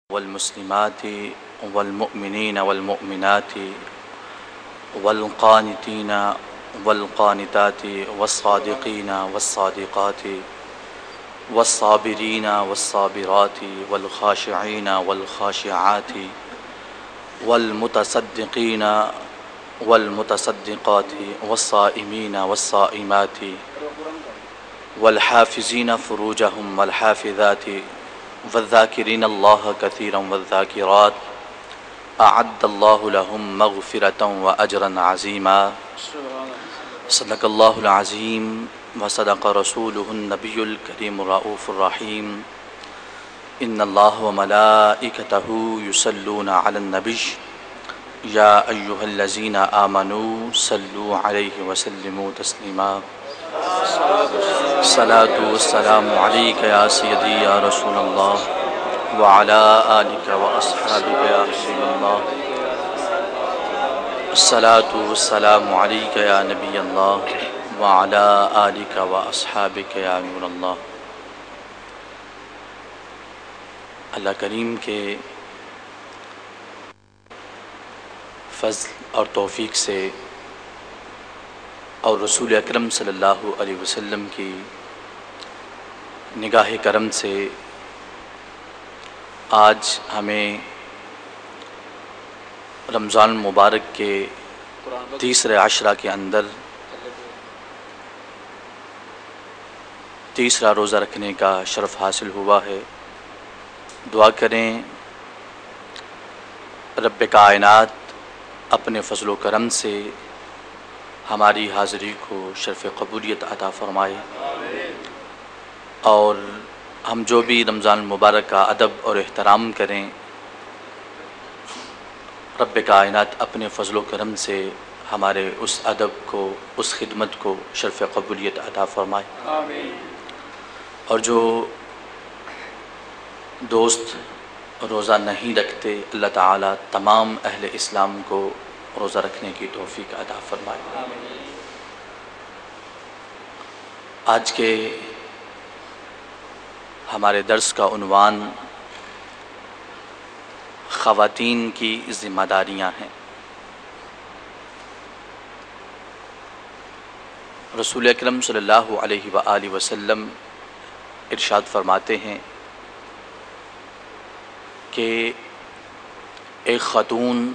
والمسلمات والمؤمنين والمؤمنات والقانتين والقانتات والصادقين والصادقات والصابرين والصابرات والخاشعين والخاشعات والمتصدقين والمتصدقات والصائمين والصائمات والحافظين فروجهم والحافظات والذاكرين الله كثيرا والذاكرات أعد الله لهم مغفرة وأجرا عظيما صدق الله العظيم وصدق رسوله النبي الكريم الرؤوف الرحيم إن الله وملائكته يصلون على النبي يا أيها الذين آمنوا صلوا عليه وسلموا تسليما الصلاة والسلام عليك يا سيدي يا رسول الله وعلى آلك وأصحابك يا حبيب الله الصلاة والسلام عليك يا نبي الله وعلى آلك وأصحابك يا نور الله۔ اللہ کریم کے فضل اور توفیق سے اور رسول اکرم صلی اللہ علیہ وسلم کی نگاہ کرم سے آج ہمیں رمضان المبارک کے تیسرے عشرہ کے اندر تیسرا روزہ رکھنے کا شرف حاصل ہوا ہے۔ دعا کریں رب کائنات اپنے فضل و کرم سے ہماری حاضری کو شرف قبولیت عطا فرمائے، اور ہم جو بھی رمضان المبارک کا ادب اور احترام کریں رب کائنات اپنے فضل و کرم سے ہمارے اس ادب کو، اس خدمت کو شرف قبولیت عطا فرمائے۔ اور جو دوست روزہ نہیں رکھتے اللہ تعالیٰ تمام اہل اسلام کو روزہ رکھنے کی توفیق عطا فرمائے۔ آج کے ہمارے درس کا عنوان خواتین کی ذمہ داریاں ہیں۔ رسول اکرم صلی اللہ علیہ وآلہ وسلم ارشاد فرماتے ہیں کہ ایک خاتون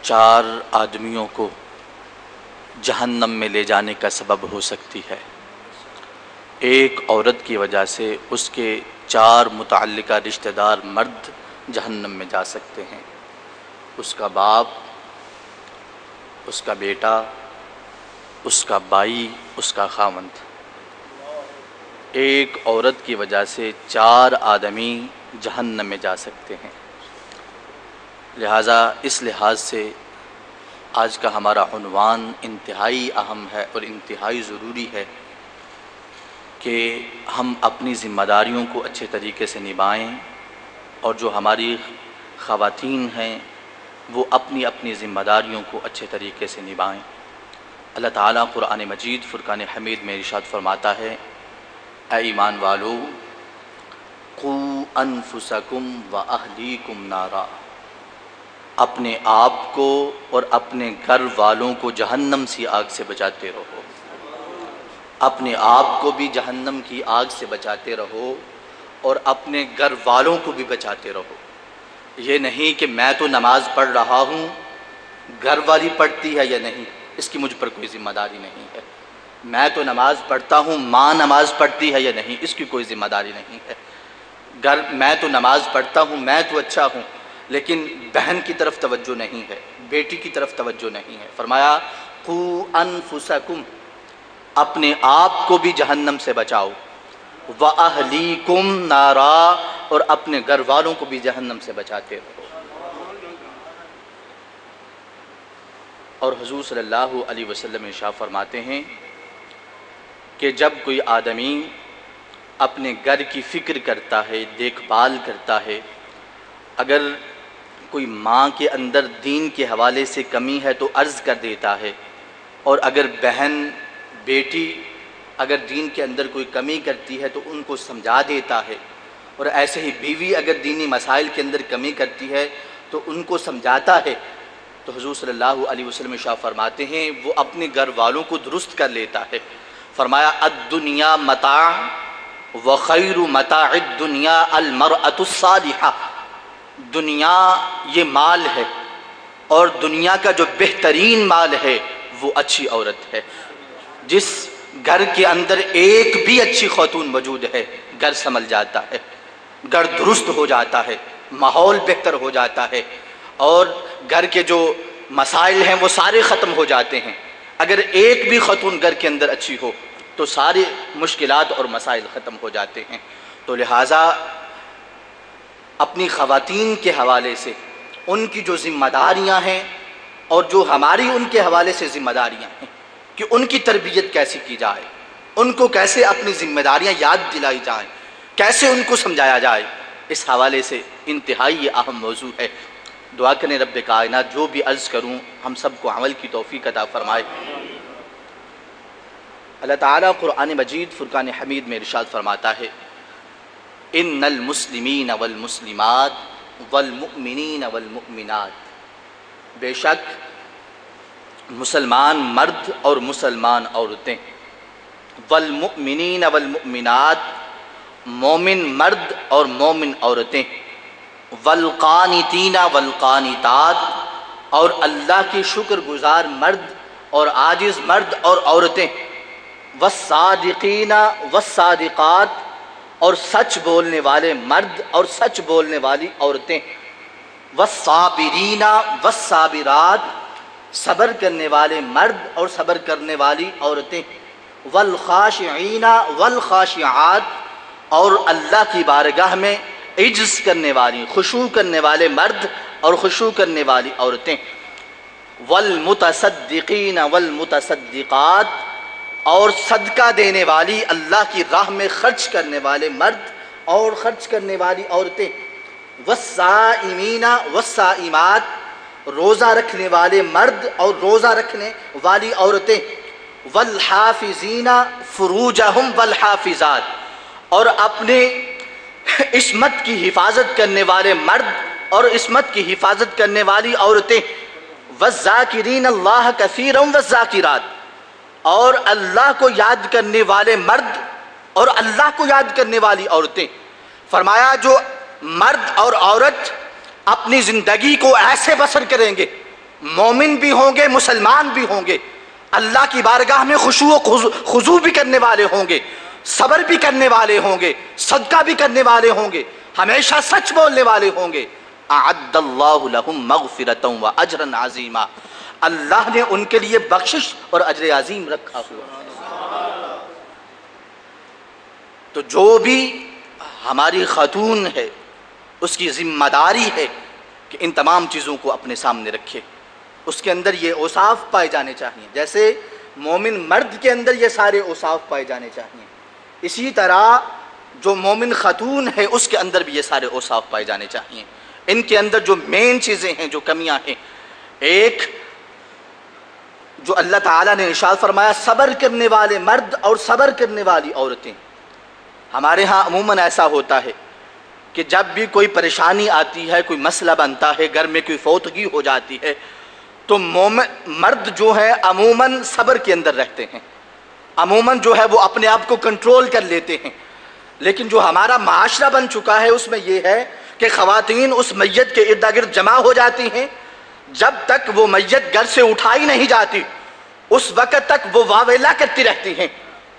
4 آدمیوں کو جہنم میں لے جانے کا سبب ہو سکتی ہے۔ ایک عورت کی وجہ سے اس کے 4 متعلقہ رشتہ دار مرد جہنم میں جا سکتے ہیں، اس کا باپ، اس کا بیٹا، اس کا بھائی، اس کا خاوند۔ ایک عورت کی وجہ سے 4 آدمی جہنم میں جا سکتے ہیں۔ لہٰذا اس لحاظ سے آج کا ہمارا عنوان انتہائی اہم ہے اور انتہائی ضروری ہے کہ ہم اپنی ذمہ داریوں کو اچھے طریقے سے نبھائیں، اور جو ہماری خواتین ہیں وہ اپنی اپنی ذمہ داریوں کو اچھے طریقے سے نبھائیں۔ اللہ تعالیٰ قرآن مجید فرقان حمید میں ارشاد فرماتا ہے، اے ایمان والو قوا انفسکم واہلیکم نارا، اپنے آپ کو اور اپنے گھر والوں کو جہنم سی آگ سے بچاتے رہو۔ اپنے آپ کو بھی جہنم کی آگ سے بچاتے رہو اور اپنے گھر والوں کو بھی بچاتے رہو۔ یہ نہیں کہ میں تو نماز پڑھ رہا ہوں، گھر والی پڑھتی ہے یا نہیں، اس کی مجھ پر کوئی ذمہ داری نہیں ہے۔ میں تو نماز پڑھتا ہوں، ماں نماز پڑھتی ہے یا نہیں، اس کی کوئی ذمہ داری نہیں ہے۔ میں تو نماز پڑھتا ہوں، میں تو اچھا ہوں، لیکن بہن کی طرف توجہ نہیں ہے، بیٹی کی طرف توجہ نہیں ہے۔ فرمایا قوا انفسکم، اپنے آپ کو بھی جہنم سے بچاؤ، وَأَهْلِيكُمْ نَارًا، اور اپنے گھر والوں کو بھی جہنم سے بچاتے رہو۔ اور حضور صلی اللہ علیہ وسلم ارشاد فرماتے ہیں کہ جب کوئی آدمی اپنے گھر کی فکر کرتا ہے، دیکھ بھال کرتا ہے، اگر کوئی ماں کے اندر دین کے حوالے سے کمی ہے تو عرض کر دیتا ہے، اور اگر بہن بیٹی اگر دین کے اندر کوئی کمی کرتی ہے تو ان کو سمجھا دیتا ہے، اور ایسے ہی بیوی اگر دینی مسائل کے اندر کمی کرتی ہے تو ان کو سمجھاتا ہے، تو حضور صلی اللہ علیہ وسلم ارشاد فرماتے ہیں وہ اپنے گھر والوں کو درست کر لیتا ہے۔ فرمایا الدنیا متاع وخیر متاع الدنیا المرأة الصالحہ، دنیا یہ مال ہے اور دنیا کا جو بہترین مال ہے وہ اچھی عورت ہے۔ جس گھر کے اندر ایک بھی اچھی خاتون موجود ہے گھر سنبھل جاتا ہے، گھر درست ہو جاتا ہے، ماحول بہتر ہو جاتا ہے، اور گھر کے جو مسائل ہیں وہ سارے ختم ہو جاتے ہیں۔ اگر ایک بھی خاتون گھر کے اندر اچھی ہو تو سارے مشکلات اور مسائل ختم ہو جاتے ہیں۔ تو لہٰذا اپنی خواتین کے حوالے سے ان کی جو ذمہ داریاں ہیں اور جو ہماری ان کے حوالے سے ذمہ داریاں ہیں کہ ان کی تربیت کیسے کی جائے، ان کو کیسے اپنی ذمہ داریاں یاد دلائی جائیں، کیسے ان کو سمجھایا جائے، اس حوالے سے انتہائی اہم موضوع ہے۔ دعا کریں رب کائنات جو بھی عرض کروں ہم سب کو عمل کی توفیق عطا فرمائے۔ اللہ تعالیٰ قرآن مجید فرقان حمید میں ارشاد فرماتا ہے ان المسلمین والمسلمات والمؤمنین والمؤمنات، بے شک مسلمان مرد اور مسلمان عورتیں، والمؤمنین والمؤمنات مومن مرد اور مومن عورتیں، والقانتین والقانتات اور اللہ کی شکر گزار مرد اور عاجز مرد اور عورتیں، والصادقین والصادقات اور سچ بولنے والے مرد اور سچ بولنے والی عورتیں، والصابرین والصابرات صبر کرنے والے مرد اور صبر کرنے والی عورتیں، والخاشعین والخاشعات اور اللہ کی بارگاہ میں عجز کرنے والی خشوع کرنے والے مرد اور خشوع کرنے والی عورتیں، والمتصدقین والمتصدقات اور صدقہ دینے والی اللہ کی راہ میں خرچ کرنے والے مرد اور خرچ کرنے والی عورتیں، والصائمین والصائمات روزہ رکھنے والے مرد اور روزہ رکھنے والی عورتیں، والحافظین فروجہم والحافظات اور اپنے عصمت کی حفاظت کرنے والے مرد اور عصمت کی حفاظت کرنے والی عورتیں، والذاکرین اللہ کثیرا والذاکرات اور اللہ کو یاد کرنے والے مرد اور اللہ کو یاد کرنے والی عورتیں۔ فرمایا جو مرد اور عورت اپنی زندگی کو ایسے بسر کریں گے، مومن بھی ہوں گے مسلمان بھی ہوں گے، اللہ کی بارگاہ میں خشوع و خضوع بھی کرنے والے ہوں گے، صبر بھی کرنے والے ہوں گے، صدقہ بھی کرنے والے ہوں گے، ہمیشہ سچ بولنے والے ہوں گے، اعد اللہ لہم مغفرۃ و اجرا عظیما، اللہ نے ان کے لیے بخشش اور اجر عظیم رکھا ہوا۔ تو جو بھی ہماری خاتون ہے اس کی ذمہ داری ہے کہ ان تمام چیزوں کو اپنے سامنے رکھے، اس کے اندر یہ اوصاف پائے جانے چاہیے، جیسے مومن مرد کے اندر یہ سارے اوصاف پائے جانے چاہیے، اسی طرح جو مومن خاتون ہے اس کے اندر بھی یہ سارے اوصاف پائے جانے چاہیے۔ ان کے اندر جو مین چیزیں ہیں، جو کمیاں ہیں، ایک جو اللہ تعالیٰ نے ارشاد فرمایا صبر کرنے والے مرد اور صبر کرنے والی عورتیں۔ ہمارے ہاں عموماً ایسا ہوتا ہے کہ جب بھی کوئی پریشانی آتی ہے، کوئی مسئلہ بنتا ہے، گھر میں کوئی فوتگی ہو جاتی ہے، تو مرد جو ہے عموماً صبر کے اندر رہتے ہیں، عموماً جو ہے وہ اپنے آپ کو کنٹرول کر لیتے ہیں۔ لیکن جو ہمارا معاشرہ بن چکا ہے اس میں یہ ہے کہ خواتین اس میت کے ارد گرد جمع ہو جاتی ہیں، جب تک وہ میت گھر سے اٹھائی نہیں جاتی اس وقت تک وہ واویلا کرتی رہتی ہیں،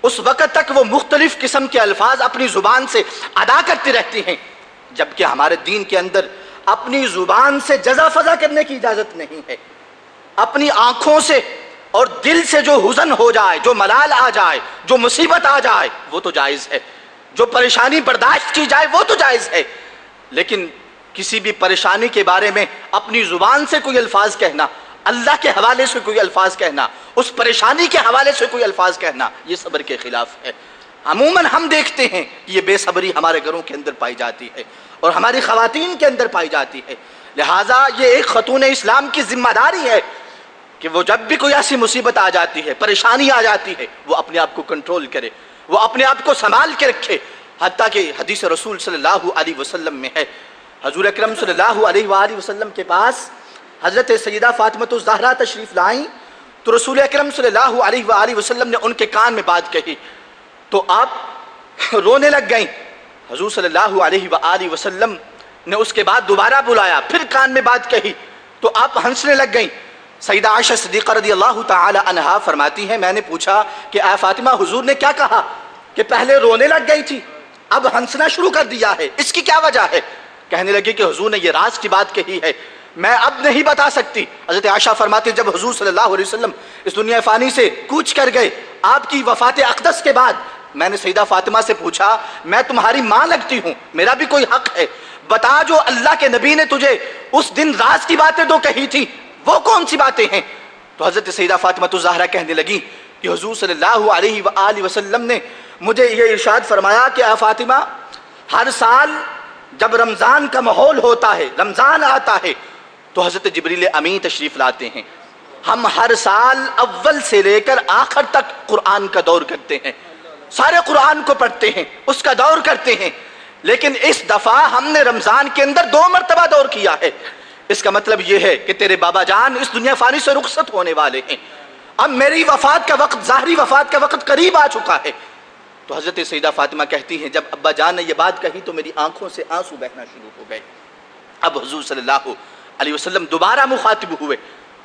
اس وقت تک وہ مختلف قسم کے الفاظ اپنی زبان سے ادا کرتی رہتی ہیں، جبکہ ہمارے دین کے اندر اپنی زبان سے جزا فضا کرنے کی اجازت نہیں ہے۔ اپنی آنکھوں سے اور دل سے جو حزن ہو جائے، جو ملال آ جائے، جو مصیبت آ جائے وہ تو جائز ہے، جو پریشانی برداشت کی جائے وہ تو جائز ہے، لیکن کسی بھی پریشانی کے بارے میں اپنی زبان سے کوئی الفاظ کہنا، اللہ کے حوالے سے کوئی الفاظ کہنا، اس پریشانی کے حوالے سے کوئی الفاظ کہنا، یہ صبر کے خلاف ہے۔ عموماً ہم دیکھتے ہیں یہ بے صبری ہمارے گھروں کے اندر پائی جاتی ہے اور ہماری خواتین کے اندر پائی جاتی ہے۔ لہٰذا یہ ایک خاتون اسلام کی ذمہ داری ہے کہ وہ جب بھی کوئی ایسی مصیبت آ جاتی ہے، پریشانی آ جاتی ہے، وہ اپنے آپ کو کنٹرول کرے، وہ اپنے آپ کو سنبھال کے رکھے، حتیٰ کہ حدیث رسول صلی اللہ علیہ وسلم میں ہے، حضور اکرم صلی اللہ علیہ وآلہ وسلم کے پاس حضرت سیدہ فاطمہ الزہرا تشریف لائیں تو رسول اکرم صلی اللہ علیہ وآلہ وسلم نے ان کے کان میں بات کہی تو آپ رونے لگ گئیں۔ حضور صلی اللہ علیہ وآلہ وسلم نے اس کے بعد دوبارہ بلایا، پھر کان میں بات کہی تو آپ ہنسنے لگ گئیں۔ سیدہ عائشہ صدیقہ رضی اللہ تعالی عنہا فرماتی ہیں، میں نے پوچھا کہ اے فاطمہ حضور نے کیا کہا کہ پہلے رونے لگ گئی تھی اب ہنسنا شروع کر دیا ہے، اس کی کیا وجہ ہے؟ کہنے لگی کہ حضور نے یہ راز کی بات کہی ہے، میں اب نہیں بتا سکتی۔ حضرت عائشہ فرماتی ہیں جب حضور صلی اللہ علیہ وسلم اس دنیا فانی سے کوچ کر گئے، آپ کی وفات اقدس کے بعد میں نے سیدہ فاطمہ سے پوچھا میں تمہاری ماں لگتی ہوں، میرا بھی کوئی حق ہے، بتا جو اللہ کے نبی نے تجھے اس دن راز کی باتیں تو کہی تھی وہ کون سی باتیں ہیں؟ تو حضرت سیدہ فاطمہ الزہرا کہنے لگی کہ حضور صلی اللہ علیہ وآلہ وسلم نے مجھے یہ ارشاد فرمایا کہ اے فاطمہ ہر سال جب رمضان کا ماحول ہوتا ہے، رمضان آتا ہے تو حضرت جبریل امین تشریف لاتے ہیں، ہم ہر سال اول سے لے کر آخر تک قرآن کا دور کرتے ہیں، سارے قرآن کو پڑھتے ہیں، اس کا دور کرتے ہیں، لیکن اس دفعہ ہم نے رمضان کے اندر 2 مرتبہ دور کیا ہے۔ اس کا مطلب یہ ہے کہ تیرے بابا جان اس دنیا فانی سے رخصت ہونے والے ہیں، اب میری وفات کا وقت، ظاہری وفات کا وقت قریب آ چکا ہے۔ تو حضرت سیدہ فاطمہ کہتی ہیں جب ابا جان نے یہ بات کہی تو میری آنکھوں سے آنسو بہنا شروع ہو گئے۔ اب حضور صلی اللہ علیہ وسلم دوبارہ مخاطب ہوئے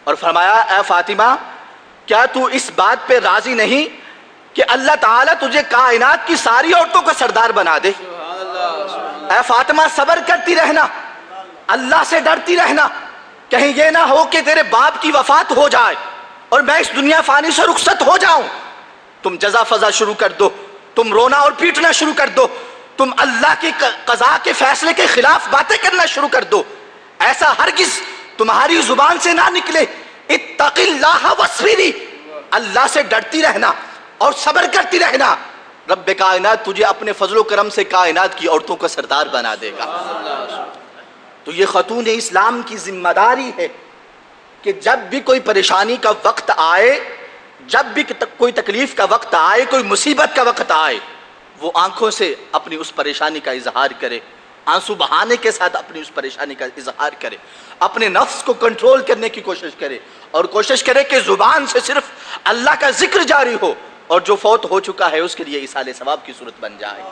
اور فرمایا اے فاطمہ کیا تو اس بات پہ راضی نہیں کہ اللہ تعالیٰ تجھے کائنات کی ساری عورتوں کا سردار بنا دے؟ اے فاطمہ صبر کرتی رہنا، اللہ سے ڈرتی رہنا، کہیں یہ نہ ہو کہ تیرے باپ کی وفات ہو جائے اور میں اس دنیا فانی سے رخصت ہو جاؤں۔ تم جزا فضا شروع کر دو، تم رونا اور پیٹنا شروع کر دو، تم اللہ کی قضاء کے فیصلے کے خلاف باتیں کرنا شروع کر دو، ایسا ہرگز تمہاری زبان سے نہ نکلے۔ اتق اللہ واصبری، اللہ سے ڈرتی رہنا اور صبر کرتی رہنا، رب کائنات تجھے اپنے فضل و کرم سے کائنات کی عورتوں کا سردار بنا دے گا۔ تو یہ خاتون اسلام کی ذمہ داری ہے کہ جب بھی کوئی پریشانی کا وقت آئے، جب بھی کوئی تکلیف کا وقت آئے، کوئی مصیبت کا وقت آئے، وہ آنکھوں سے اپنی اس پریشانی کا اظہار کرے، آنسو بہانے کے ساتھ اپنی اس پریشانی کا اظہار کرے، اپنے نفس کو کنٹرول کرنے کی کوشش کرے اور کوشش کرے کہ زبان سے صرف اللہ کا ذکر جاری ہو اور جو فوت ہو چکا ہے اس کے لیے ایصال ثواب کی صورت بن جائے۔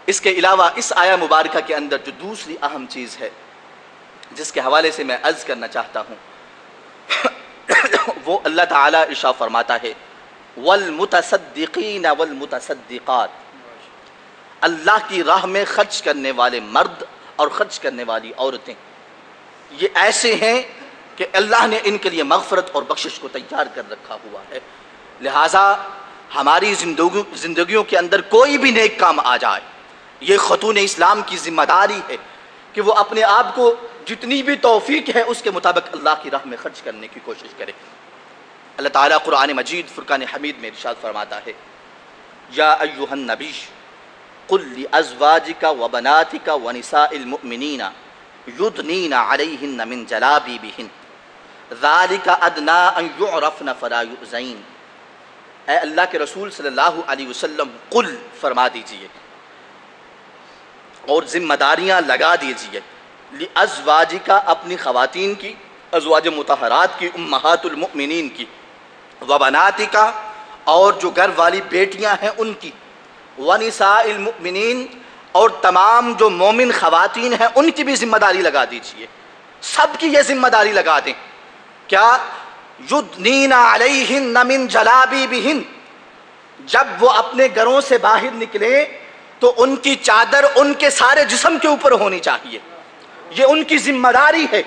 اس کے علاوہ اس آیہ مبارکہ کے اندر جو دوسری اہم چیز ہے جس کے حوالے سے میں عرض کرنا چاہتا ہوں وہ اللہ تعالیٰ ارشاد فرماتا ہے والمتصدقین والمتصدقات، اللہ کی راہ میں خرچ کرنے والے مرد اور خرچ کرنے والی عورتیں یہ ایسے ہیں کہ اللہ نے ان کے لیے مغفرت اور بخشش کو تیار کر رکھا ہوا ہے۔ لہٰذا ہماری زندگیوں کے اندر کوئی بھی نیک کام آ جائے، یہ خاتون اسلام کی ذمہ داری ہے کہ وہ اپنے آپ کو جتنی بھی توفیق ہے اس کے مطابق اللہ کی راہ میں خرچ کرنے کی کوشش کرے۔ اللہ تعالیٰ قرآن مجید فرقان حمید میں ارشاد فرماتا ہے یا ایھا النبی قل لازواجک وبناتک ونساء المؤمنین یدنین علیہن من جلابیبہن ذالک ادنی ان یعرفن فلا یؤذین۔ اے اللہ کے رسول صلی اللہ علیہ وسلم قل فرما دیجئے اور ذمہ داریاں لگا دیجئے لازواجک اپنی خواتین کی، ازواج مطہرات کی، امہات المؤمنین کی، وبناتک اور جو گھر والی بیٹیاں ہیں ان کی، ونساء المؤمنین اور تمام جو مومن خواتین ہیں ان کی بھی ذمہ داری لگا دیجئے، سب کی یہ ذمہ داری لگا دیں۔ کیا یدنین علیہن من جلابیبہن، جب وہ اپنے گھروں سے باہر نکلے تو ان کی چادر ان کے سارے جسم کے اوپر ہونی چاہیے، یہ ان کی ذمہ داری ہے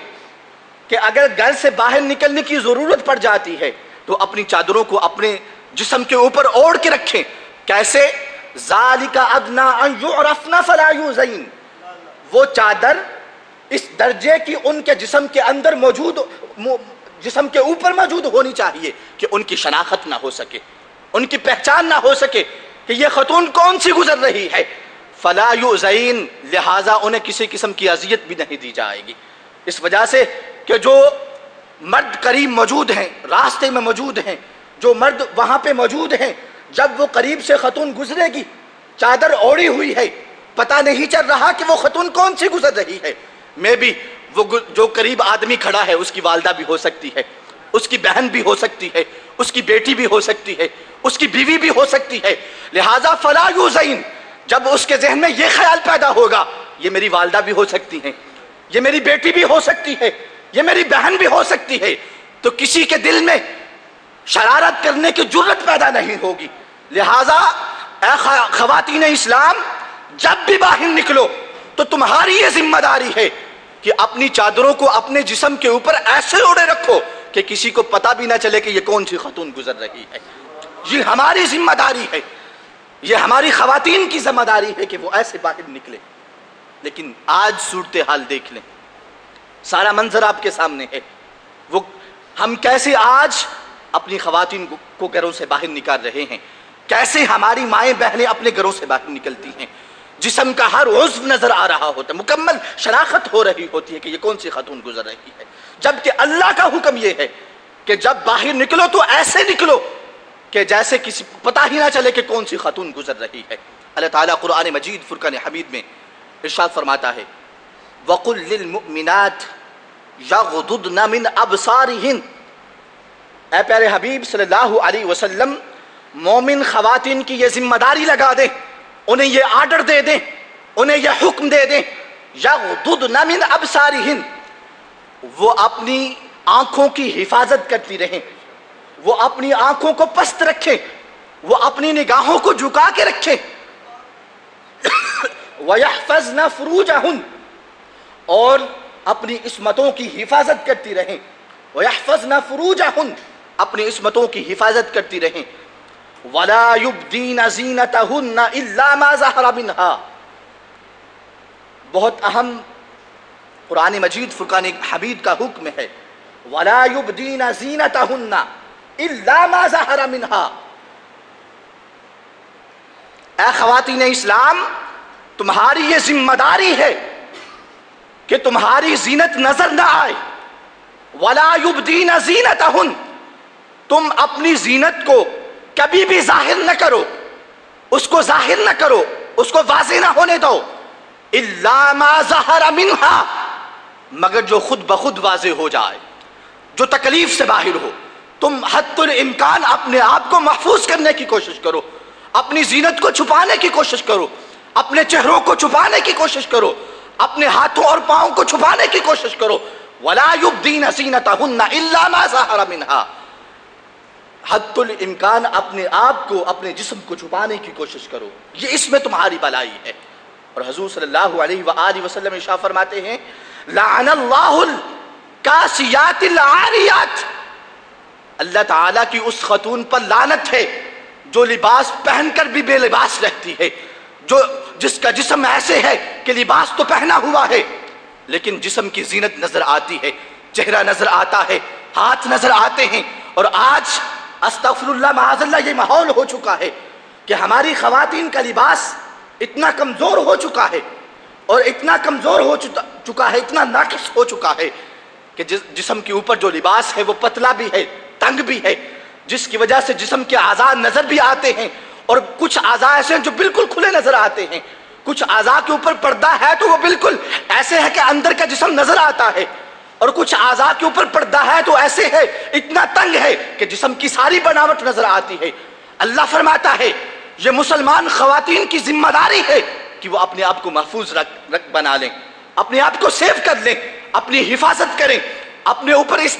کہ اگر گھر سے باہر نکلنے کی ضرورت پڑ جاتی ہے تو اپنی چادروں کو اپنے جسم کے اوپر اوڑھ کے رکھیں۔ کیسے؟ ذالک ادنی ان یعرفن فلا یؤذین، وہ چادر اس درجے کی ان کے جسم کے اندر موجود، جسم کے اوپر موجود ہونی چاہیے کہ ان کی شناخت نہ ہو سکے، ان کی پہچان نہ ہو سکے کہ یہ خاتون کون سی گزر رہی ہے۔ فلا یؤذین، لہٰذا انہیں کسی قسم کی اذیت بھی نہیں دی جائے گی، اس وجہ سے کہ جو مرد قریب موجود ہیں، راستے میں موجود ہیں، جو مرد وہاں پہ موجود ہیں جب وہ قریب سے خاتون گزرے گی، چادر اوڑھی ہوئی ہے، پتہ نہیں چل رہا کہ وہ خاتون کون سی گزر رہی ہے۔ میں بھی وہ جو قریب آدمی کھڑا ہے اس کی والدہ بھی ہو سکتی ہے، اس کی بہن بھی ہو سکتی ہے، اس کی بیٹی بھی ہو سکتی ہے، اس کی بیوی بھی ہو سکتی ہے۔ لہٰذا فلا یوزین، جب اس کے ذہن میں یہ خیال پیدا ہوگا یہ میری والدہ بھی ہو سکتی ہیں، یہ میری بیٹی بھی ہو سکتی ہے، یہ میری بہن بھی ہو سکتی ہے، تو کسی کے دل میں شرارت کرنے کی جرت پیدا نہیں ہوگی۔ لہٰذا اے خواتین اسلام، جب بھی باہر نکلو تو تمہاری یہ ذمہ داری ہے کہ اپنی چادروں کو اپنے جسم کے اوپر ایسے اوڑے رکھو کہ کسی کو پتہ بھی نہ چلے کہ یہ کون سی خاتون گزر رہی ہے۔ یہ ہماری ذمہ داری ہے، یہ ہماری خواتین کی ذمہ داری ہے کہ وہ ایسے باہر نکلے۔ لیکن آج صورتحال دیکھ لیں، سارا منظر آپ کے سامنے ہے، وہ ہم کیسے آج اپنی خواتین کو گھروں سے باہر نکال رہے ہیں، کیسے ہماری مائیں بہنیں اپنے گھروں سے باہر نکلتی ہیں، جسم کا ہر عضو نظر آ رہا ہوتا ہے، مکمل شناخت ہو رہی ہوتی ہے کہ یہ کون سی خاتون گزر رہی ہے، جبکہ اللہ کا حکم یہ ہے کہ جب باہر نکلو تو ایسے نکلو کہ جیسے کسی پتہ ہی نہ چلے کہ کون سی خاتون گزر رہی ہے۔ اللہ تعالیٰ قرآن مجید فرقان حمید میں ارشاد فرماتا ہے وَقُلْ لِلْمُؤْمِنَاتِ يَغْضُضْنَ مِنْ أَبْصَارِهِنْ، اے پیارے حبیب صلی اللہ علیہ وسلم مومن خواتین کی یہ ذمہ داری لگا دیں، انہیں یہ آرڈر دے دیں، انہیں یہ حکم دے دیں یغضضن من ابصارہن، وہ اپنی آنکھوں کی حفاظت کرتی رہیں، وہ اپنی آنکھوں کو پست رکھیں، وہ اپنی نگاہوں کو جھکا کے رکھیں، وَيَحْفَظْنَ فُرُوجَهُنْ، اور اپنی عصمتوں کی حفاظت کرتی رہیں، وَيَحْفَظْنَ فُرُوجَهُنْ، اپنی عصمتوں کی حفاظت کرتی رہیں، وَلَا يُبْدِينَ زِينَتَهُنَّ إِلَّا مَا ظَهَرَ مِنْهَا، بہت اہم قرآن مجید فرقان حمید کا حکم ہے وَلَا يُبْدِينَ زِينَتَهُنَّ إِلَّا مَا ظَهَرَ مِنْهَا۔ اے خواتین اسلام، تمہاری یہ ذمہ داری ہے کہ تمہاری زینت نظر نہ آئے، وَلَا يُبْدِينَ زِينَتَهُنَّ، تم اپنی زینت کو کبھی بھی ظاہر نہ کرو، اس کو ظاہر نہ کرو، اس کو واضح نہ ہونے دو، إِلَّا مَا ظَهَرَ مِنْهَا، مگر جو خود بخود واضح ہو جائے، جو تکلیف سے باہر ہو۔ تم حد الامکان اپنے آپ کو محفوظ کرنے کی کوشش کرو، اپنی زینت کو چھپانے کی کوشش کرو، اپنے چہروں کو چھپانے کی کوشش کرو، اپنے ہاتھوں اور پاؤں کو چھپانے کی کوشش کرو۔ وَلَا يُبْدِينَ زِينَتَهُنَّ إِلَّا مَا ظَهَرَ مِنْهَا، حد الامکان اپنے آپ کو، اپنے جسم کو چھپانے کی کوشش کرو، یہ اس میں تمہاری بھلائی ہے۔ اور حضور صلی اللہ علیہ وآلہ وسلم ارشاد فرماتے ہیں لعن اللہ الکاسیات العاریات، اللہ تعالیٰ کی اس خاتون پر لعنت ہے جو لباس پہن کر بھی بے لباس رہتی ہے، جس کا جسم ایسے ہے کہ لباس تو پہنا ہوا ہے لیکن جسم کی زینت نظر آتی ہے، چہرہ نظر آتا ہے، ہاتھ نظر آتے ہیں۔ اور آج استغفر اللہ معاذ اللہ یہ ماحول ہو چکا ہے کہ ہماری خواتین کا لباس اتنا کمزور ہو چکا ہے اور اتنا کمزور ہو چکا ہے، اتنا ناقص ہو چکا ہے کہ جسم کے اوپر جو لباس ہے وہ پتلا بھی ہے، تنگ بھی ہے، جس کی وجہ سے جسم کے اعضاء نظر بھی آتے ہیں، اور کچھ اعضاء ایسے ہیں جو بالکل کھلے نظر آتے ہیں، کچھ اعضاء کے اوپر پردہ ہے تو وہ بالکل ایسے ہے کہ اندر کا جسم نظر آتا ہے، اور کچھ اعضاء کے اوپر پردہ ہے تو ایسے ہے، اتنا تنگ ہے کہ جسم کی ساری بناوٹ نظر آتی ہے۔ اللہ فرماتا ہے یہ مسلمان خواتین کی ذمہ داری ہے کہ وہ اپنے آپ کو محفوظ بنا لیں، اپنے آپ کو سیو کر لیں، اپنی حفاظت کریں، اپنے اوپر اس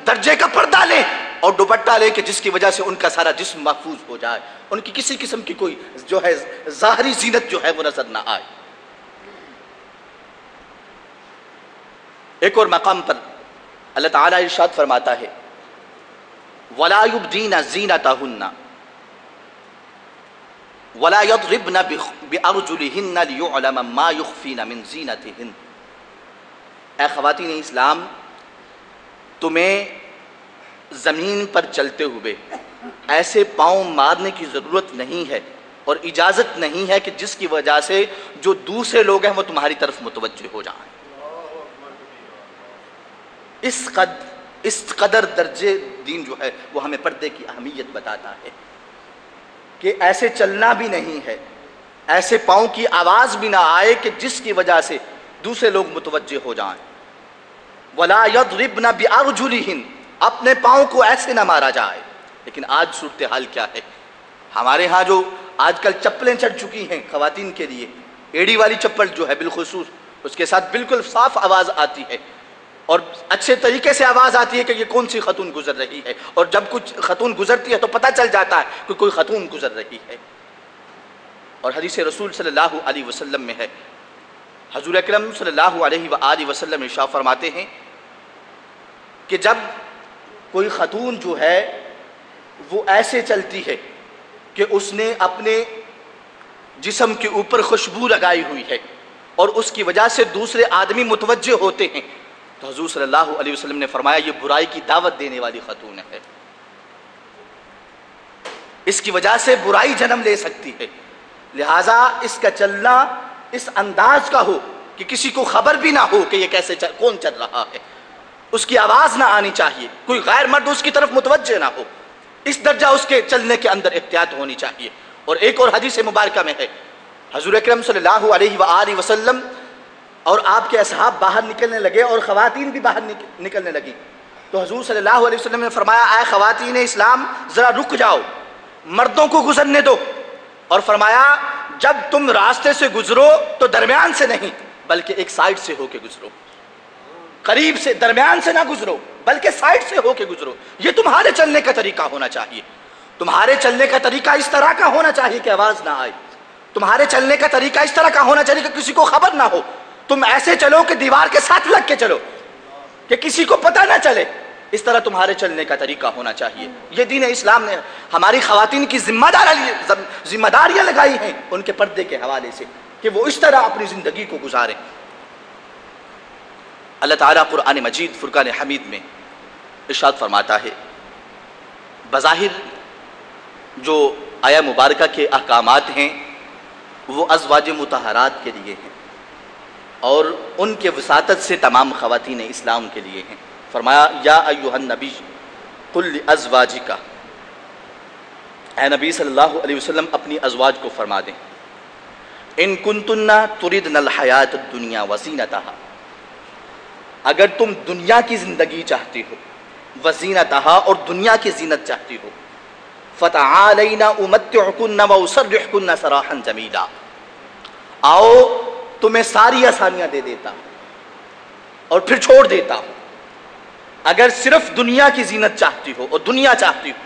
درجے کا پردہ لیں اور دوپٹہ لیں کہ جس کی وجہ سے ان کا سارا جسم محفوظ ہو جائے، ان کی کسی قسم کی کوئی جو ہے ظاہری زینت جو ہے وہ نظر نہ آئے۔ ایک اور مقام پر اللہ تعالیٰ ارشاد فرماتا ہے وَلَا يُبْدِينَ زِينَتَهُنَّ وَلَا يَضْرِبْنَ بِأَرْجُلِهِنَّ لِيُعْلَمَ مَا يُخْفِينَ مِنْ زِينَتِهِنَّ، اے خواتین اسلام، تمہیں زمین پر چلتے ہوئے ایسے پاؤں مارنے کی ضرورت نہیں ہے اور اجازت نہیں ہے کہ جس کی وجہ سے جو دوسرے لوگ ہیں وہ تمہاری طرف متوجہ ہو جائیں۔ اس قدر درجے دین جو ہے وہ ہمیں پردے کی اہمیت بتاتا ہے۔ کہ ایسے چلنا بھی نہیں ہے، ایسے پاؤں کی آواز بھی نہ آئے کہ جس کی وجہ سے دوسرے لوگ متوجہ ہو جائیں۔ وَلَا يَضْرِبْنَ بِأَرْجُلِهِنْ، اپنے پاؤں کو ایسے نہ مارا جائے۔ لیکن آج صورتحال کیا ہے؟ ہمارے ہاں جو آج کل چپلیں چڑھ چکی ہیں خواتین کے لیے، ایڑی والی چپل جو ہے بالخصوص، اس کے ساتھ بالکل صاف آواز آتی ہے اور اچھے طریقے سے آواز آتی ہے کہ یہ کون سی خاتون گزر رہی ہے، اور جب کچھ خاتون گزرتی ہے تو پتہ چل جاتا ہے کہ کوئی خاتون گزر رہی ہے۔ اور حدیث رسول صلی اللہ علیہ وسلم میں ہے، حضور اکرم صلی اللہ علیہ وآلہ وسلم ارشاد فرماتے ہیں کہ جب کوئی خاتون جو ہے وہ ایسے چلتی ہے کہ اس نے اپنے جسم کے اوپر خوشبو لگائی ہوئی ہے اور اس کی وجہ سے دوسرے آدمی متوجہ ہوتے ہیں، تو حضور صلی اللہ علیہ وسلم نے فرمایا یہ برائی کی دعوت دینے والی خاتون ہے، اس کی وجہ سے برائی جنم لے سکتی ہے۔ لہٰذا اس کا چلنا اس انداز کا ہو کہ کسی کو خبر بھی نہ ہو کہ یہ کیسے کون چل رہا ہے، اس کی آواز نہ آنی چاہیے، کوئی غیر مرد اس کی طرف متوجہ نہ ہو، اس درجہ اس کے چلنے کے اندر احتیاط ہونی چاہیے۔ اور ایک اور حدیث مبارکہ میں ہے، حضور اکرم صلی اللہ علیہ وآلہ وسلم اور آپ کے اصحاب باہر نکلنے لگے اور خواتین بھی باہر نکلنے لگی، تو حضور صلی اللہ علیہ وسلم نے فرمایا اے خواتین اسلام ذرا رک جاؤ، مردوں کو گزرنے دو، اور فرمایا جب تم راستے سے گزرو تو درمیان سے نہیں بلکہ ایک سائڈ سے ہو کے گزرو، قریب سے، درمیان سے نہ گزرو بلکہ سائڈ سے ہو کے گزرو۔ یہ تمہارے چلنے کا طریقہ ہونا چاہیے، تمہارے چلنے کا طریقہ اس طرح کا ہونا چاہیے کہ آواز نہ آئے، تمہارے چلنے کا طریقہ اس طرح کا ہونا چاہیے کہ کسی کو خبر نہ ہو، تم ایسے چلو کہ دیوار کے ساتھ لگ کے چلو کہ کسی کو پتہ نہ چلے، اس طرح تمہارے چلنے کا طریقہ ہونا چاہیے۔ یہ دین اسلام نے ہماری خواتین کی ذمہ داریاں لگائی ہیں ان کے پردے کے حوالے سے کہ وہ اس طرح اپنی زندگی کو گزاریں۔ اللہ تعالیٰ قرآن مجید فرقان حمید میں ارشاد فرماتا ہے، بظاہر جو آیہ مبارکہ کے احکامات ہیں وہ ازواج مطہرات کے لیے ہیں اور ان کے وساطت سے تمام خواتین اسلام کے لیے ہیں۔ فرمایا یا ایھا النبی قل لازواجک، اے نبی صلی اللہ علیہ وسلم اپنی ازواج کو فرما دیں، ان کنتن تردن الحیات الدنیا وزینتہا، اگر تم دنیا کی زندگی چاہتی ہو، وزینتہا اور دنیا کی زینت چاہتی ہو، فتعالین امتعکن واسرحکن سراحا جمیلا، آؤ تمہیں ساری آسانیاں دے دیتا ہوں اور پھر چھوڑ دیتا ہوں۔ اگر صرف دنیا کی زینت چاہتی ہو اور دنیا چاہتی ہو،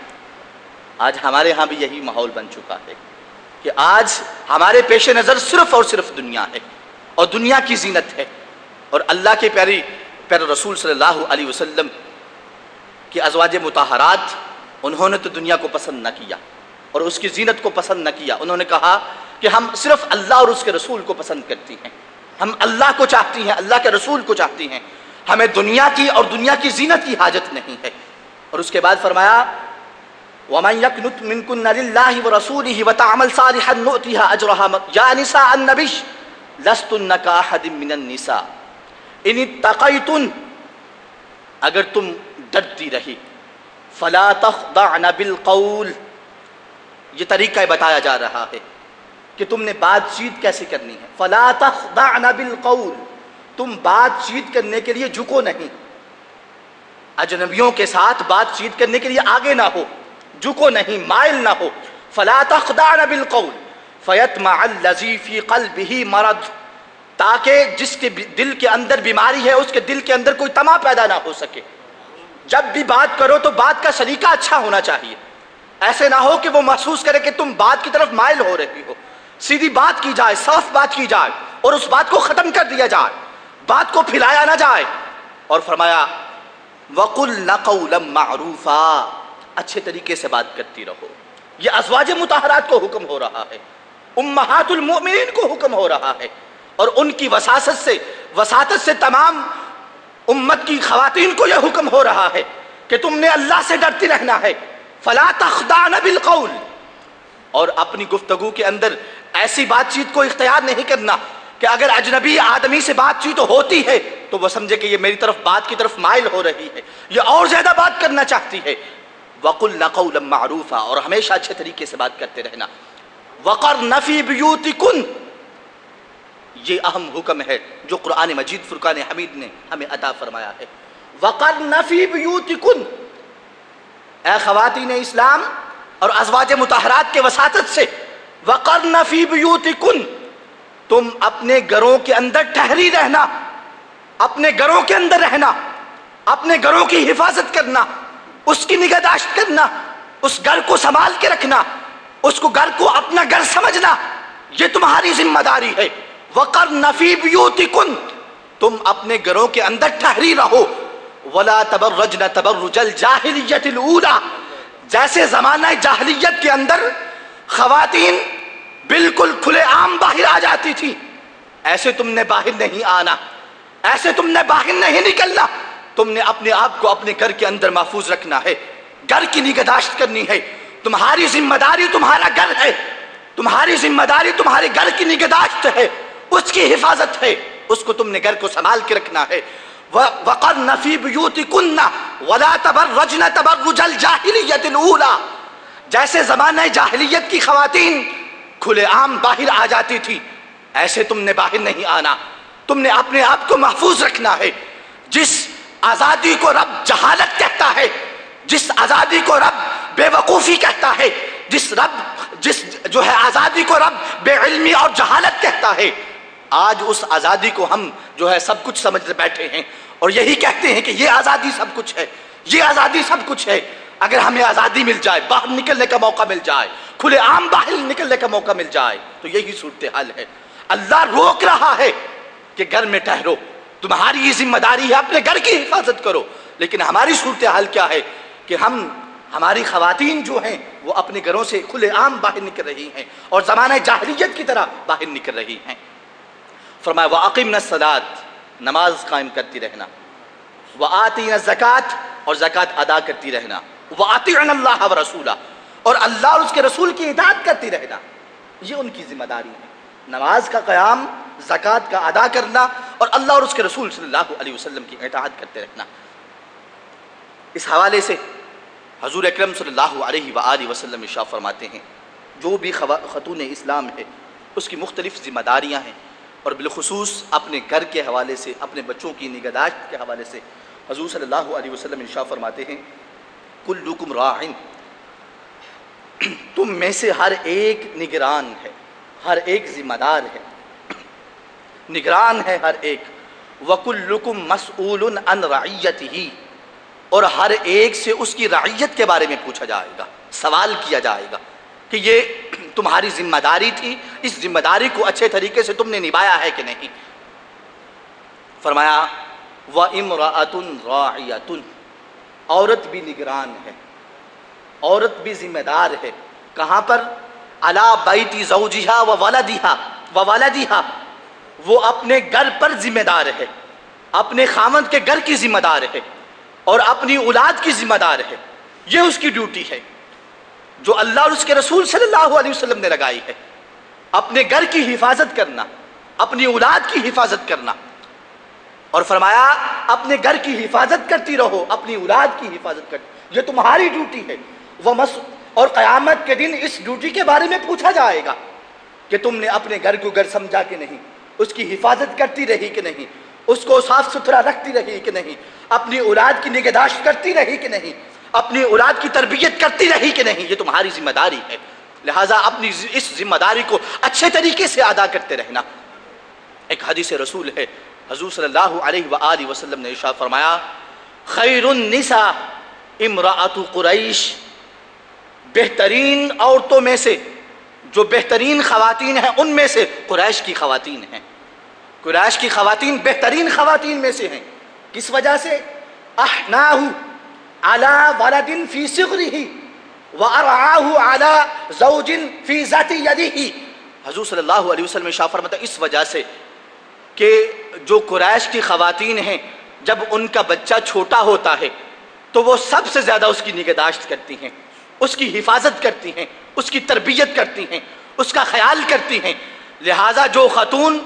آج ہمارے ہاں بھی یہی ماحول بن چکا ہے کہ آج ہمارے پیش نظر صرف اور صرف دنیا ہے اور دنیا کی زینت ہے، اور اللہ کے پیارے رسول صلی اللہ علیہ وسلم کی ازواج مطہرات انہوں نے تو دنیا کو پسند نہ کیا اور اس کی زینت کو پسند نہ کیا، انہوں نے کہا کہ ہم صرف اللہ اور اس کے رسول کو پسند کرتی ہیں، ہم اللہ کو چاہتی ہیں، اللہ کے رسول کو چاہتی ہیں، ہمیں دنیا کی اور دنیا کی زینت کی حاجت نہیں ہے۔ اور اس کے بعد فرمایا وَمَنْ يَقْنُتْ مِنْكُنَّ لِلَّهِ وَرَسُولِهِ وَتَعْمَلْ صَالِحًا نُؤْتِهَا أَجْرَهَا يَا نِسَاءَ النَّبِيِّ لَسْتُنَّ كَأَحَدٍ مِّنَ النِّسَاءِ إِنِ اتَّقَيْتُنَّ، اگر تم ڈرتی رہی، فَلَا تَخْضَعْنَ بِالْقَوْلِ، یہ طریقہ بتایا جا رہا ہے کہ تم نے بات چیت کیسے کرنی ہے۔ فَلَا تَخْضَعْنَ بِالْقَوْلِ، تم بات چیت کرنے کے لیے جھکو نہیں، اجنبیوں کے ساتھ بات چیت کرنے کے لیے آگے نہ ہو، جھکو نہیں، مائل نہ ہو۔ فَلَا تَخْضَعْنَ بِالْقَوْلِ فَيَطْمَعَ الَّذِي فِي قَلْبِهِ مَرَضٌ، تاکہ جس کے دل کے اندر بیماری ہے اس کے دل کے اندر کوئی طمع پیدا نہ ہو سکے۔ جب بھی بات کرو تو بات کا سلیقہ اچھا ہونا چاہیے، ایسے نہ ہو کہ وہ محسوس کرے کہ تم بات کی طرف مائل ہو رہی ہو، سیدھی بات کی جائے، صاف بات کی جائے اور اس بات کو ختم کر دیا جائے، بات کو پھیلایا نہ جائے۔ اور فرمایا وَقُلْنَ قَوْلًا مَعْرُوفًا، اچھے طریقے سے بات کرتی رہو۔ یہ ازواج مطہرات کو حکم ہو رہا ہے، امہات المؤمنین کو حکم ہو رہا ہے، اور ان کی وساطت سے تمام امت کی خواتین کو یہ حکم ہو رہا ہے کہ تم نے اللہ سے ڈرتی رہنا ہے۔ فَلَا تَخْضَعْنَ بِالْقَوْلِ، اور اپنی گفتگو کے اندر ایسی بات چیت کو اختیار نہیں کرنا کہ اگر اجنبی آدمی سے بات چیت ہوتی ہے تو وہ سمجھے کہ یہ میری طرف بات کی طرف مائل ہو رہی ہے، یہ اور زیادہ بات کرنا چاہتی ہے۔ وَقُلْنَ قَوْلًا مَعْرُوفًا، اور ہمیشہ اچھے طریقے سے بات کرتے رہنا. وَقَرْنَ فِي بِيُوتِكُنَّ، یہ اہم حکم ہے جو قرآن مجید فرقان حمید نے ہمیں عطا فرمایا ہے. وَقَرْنَ فِي بِيُوتِكُنَّ، اے خواتین اسلام اور ازواج مطہرات کے وساطت سے، وَقَرْنَ فِي بِيُوتِكُنَّ، تم اپنے گھروں کے اندر ٹھہری رہنا، اپنے گھروں کے اندر رہنا، اپنے گھروں کی حفاظت کرنا، اس کی نگہداشت کرنا، اس گھر کو سنبھال کے رکھنا، اس کو گھر کو اپنا گھر سمجھنا، یہ تمہاری ذمہ داری ہے. وَقَرْنَ فِي بِيُوتِكُنَّ، تم اپنے گھروں کے اندر ٹھہری رہو. وَلَا تَبَرَّجْنَ تَبَرُّجَ الْجَاهِلِيَّةِ الْأُولَى، جیسے زمانہ جاہلیت کے اندر خواتین بالکل کھلے عام باہر آ جاتی تھی، ایسے تم نے باہر نہیں آنا، ایسے تم نے باہر نہیں نکلنا. تم نے اپنے آپ کو اپنے گھر کے اندر محفوظ رکھنا ہے، گھر کی نگہداشت کرنی ہے. تمہاری ذمہ داری تمہارا گھر ہے، تمہاری ذمہ داری تمہارے گھر کی نگہداشت ہے، اس کی حفاظت ہے، اس کو تم نے گھر کو سنبھال کے رکھنا ہے. وَقَرْنَ فِي بُيُوتِكُنَّ وَلَا تَبَرَّجْنَ تَبَرُّجَ الْجَاهِلِيَّةِ الْأُولَى، جیسے زمانہ جاہلیت کی خواتین کھلے عام باہر آ جاتی تھی، ایسے تم نے باہر نہیں آنا. تم نے اپنے آپ کو محفوظ رکھنا ہے. جس آزادی کو رب جہالت کہتا ہے، جس آزادی کو رب بے وقوفی کہتا ہے، جس جو ہے آزادی کو رب بے علمی اور جہالت کہتا ہے، آج اس آزادی کو ہم جو ہے سب کچھ سمجھ بیٹھے ہیں اور یہی کہتے ہیں کہ یہ آزادی سب کچھ ہے، یہ آزادی سب کچھ ہے. اگر ہمیں آزادی مل جائے، باہر نکلنے کا موقع مل جائے، کھلے عام باہر نکلنے کا موقع مل جائے، تو یہی صورتحال ہے. اللہ روک رہا ہے کہ گھر میں ٹھہرو، تمہاری یہ ذمہ داری ہے اپنے گھر کی حفاظت کرو. لیکن ہماری صورتحال کیا ہے کہ ہماری خواتین جو ہیں وہ اپنے گھروں سے کھلے عام باہر نکل رہی ہیں اور زمانہ جاہلیت کی طرح باہر نکل رہی ہیں. فرمایا وَأَقِمْنَ الصَّلَاةَ، نماز قائم کرتی رہنا. وَآتِينَ الزَّكَاةَ، اور زکوٰۃ ادا کرتی رہنا. وَأَطِعْنَ اللَّهَ وَرَسُولَهُ، اور اللہ اور اس کے رسول کی اطاعت کرتی رہنا. یہ ان کی ذمہ داری ہے، نماز کا قیام، زکوٰۃ کا ادا کرنا اور اللہ اور اس کے رسول صلی اللہ علیہ وسلم کی اطاعت کرتے رہنا. اس حوالے سے حضور اکرم صلی اللہ علیہ وآلہ وسلم ارشاد فرماتے ہیں جو بھی خاتون اسلام ہے اس کی مختلف ذمہ داریاں ہیں، اور بالخصوص اپنے گھر کے حوالے سے، اپنے بچوں کی نگہداشت کے حوالے سے حضور صلی اللہ علیہ وسلم ارشاد فرماتے ہیں کلکم راع، تم میں سے ہر ایک نگران ہے، ہر ایک ذمہ دار ہے، نگران ہے ہر ایک. وَكُلُّكُمْ مَسْئُولٌ عَنْ رَعِيَّتِهِ، اور ہر ایک سے اس کی رعیت کے بارے میں پوچھا جائے گا، سوال کیا جائے گا کہ یہ تمہاری ذمہ داری تھی، اس ذمہ داری کو اچھے طریقے سے تم نے نبھایا ہے کہ نہیں. فرمایا وَإِمْرَأَةٌ رَاعِيَةٌ، عورت بھی نگران ہے، عورت بھی ذمہ دار ہے. کہاں پر؟ عَلَى بَيْتِ زَوْجِهَا وَوَلَدِهَا، وہ اپنے گھر پر ذمہ دار ہے، اپنے خاوند کے گھر کی ذمہ دار ہے اور اپنی اولاد کی ذمہ دار ہے. یہ اس کی ڈیوٹی ہے جو اللہ اور اس کے رسول صلی اللہ علیہ وسلم نے لگائی ہے، اپنے گھر کی حفاظت کرنا، اپنی اولاد کی حفاظت کرنا. اور فرمایا اپنے گھر کی حفاظت کرتی رہو، اپنی اولاد کی حفاظت کرتی، یہ تمہاری ڈیوٹی ہے. اور قیامت کے دن اس ڈیوٹی کے بارے میں پوچھا جائے گا کہ تم نے اپنے گھر کو گھر سمجھا کہ نہیں، اس کی حفاظت کرتی رہی کہ نہیں، اس کو صاف ستھرا رکھتی رہی کہ نہیں، اپنی اولاد کی نگہداشت کرتی رہی کہ نہیں، اپنی اولاد کی تربیت کرتی رہی کہ نہیں. یہ تمہاری ذمہ داری ہے، لہٰذا اپنی اس ذمہ داری کو اچھے طریقے سے ادا کرتے رہنا. ایک حدیث رسول ہے، حضور صلی اللہ علیہ وآلہ وسلم نے ارشاد فرمایا خیر النساء امرأۃ قریش، بہترین عورتوں میں سے، جو بہترین خواتین ہیں ان میں سے قریش کی خواتین ہیں. قریش کی خواتین بہترین خواتین میں سے ہیں. کس وجہ سے؟ احناہ علی ولد فی صغرہ وارعاہ علی زوج فی ذات یدہ. حضور صلی اللہ علیہ وسلم ارشاد فرماتے ہیں اس وجہ سے کہ جو قریش کی خواتین ہیں جب ان کا بچہ چھوٹا ہوتا ہے تو وہ سب سے زیادہ اس کی نگہداشت کرتی ہیں، اس کی حفاظت کرتی ہیں، اس کی تربیت کرتی ہیں، اس کا خیال کرتی ہیں. لہٰذا جو خاتون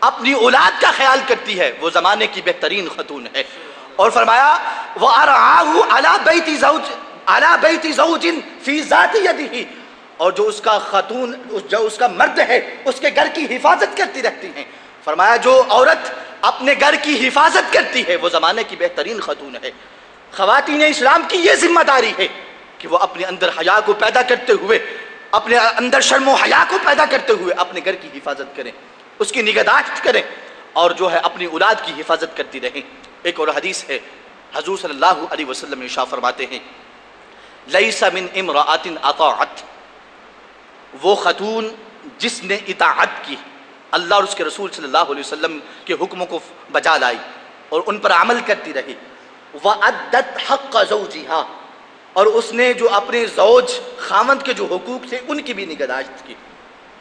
اپنی اولاد کا خیال کرتی ہے وہ زمانے کی بہترین خاتون ہے. اور فرمایا وَأَرْعَاهُ عَلَى بَيْتِ علی بیت زوج فی ذات یدہ، اور جو اس کا خاتون، جو اس کا مرد ہے اس کے گھر کی حفاظت کرتی رہتی ہیں. فرمایا جو عورت اپنے گھر کی حفاظت کرتی ہے وہ زمانے کی بہترین خاتون ہے. خواتین اسلام کی یہ ذمہ داری ہے کہ وہ اپنے اندر حیا کو پیدا کرتے ہوئے، اپنے اندر شرم و حیا کو پیدا کرتے ہوئے اپنے گھر کی حفاظت کریں، اس کی نگہداشت کریں، اور جو ہے اپنی اولاد کی حفاظت کرتی رہیں. ایک اور حدیث ہے، حضور صلی اللہ علیہ وسلم ارشاد فرماتے ہیں لیس من امرأۃ اطاعت، وہ خاتون جس نے اطاعت کی، اللہ اور اس کے رسول صلی اللہ علیہ وسلم کے حکموں کو بجا لائی اور ان پر عمل کرتی رہی، وَأَدَّتْ حَقَّ زَوْجِهَا، اور اس نے جو اپنے زوج خاوند کے جو حقوق تھے ان کی بھی نگہداشت کی،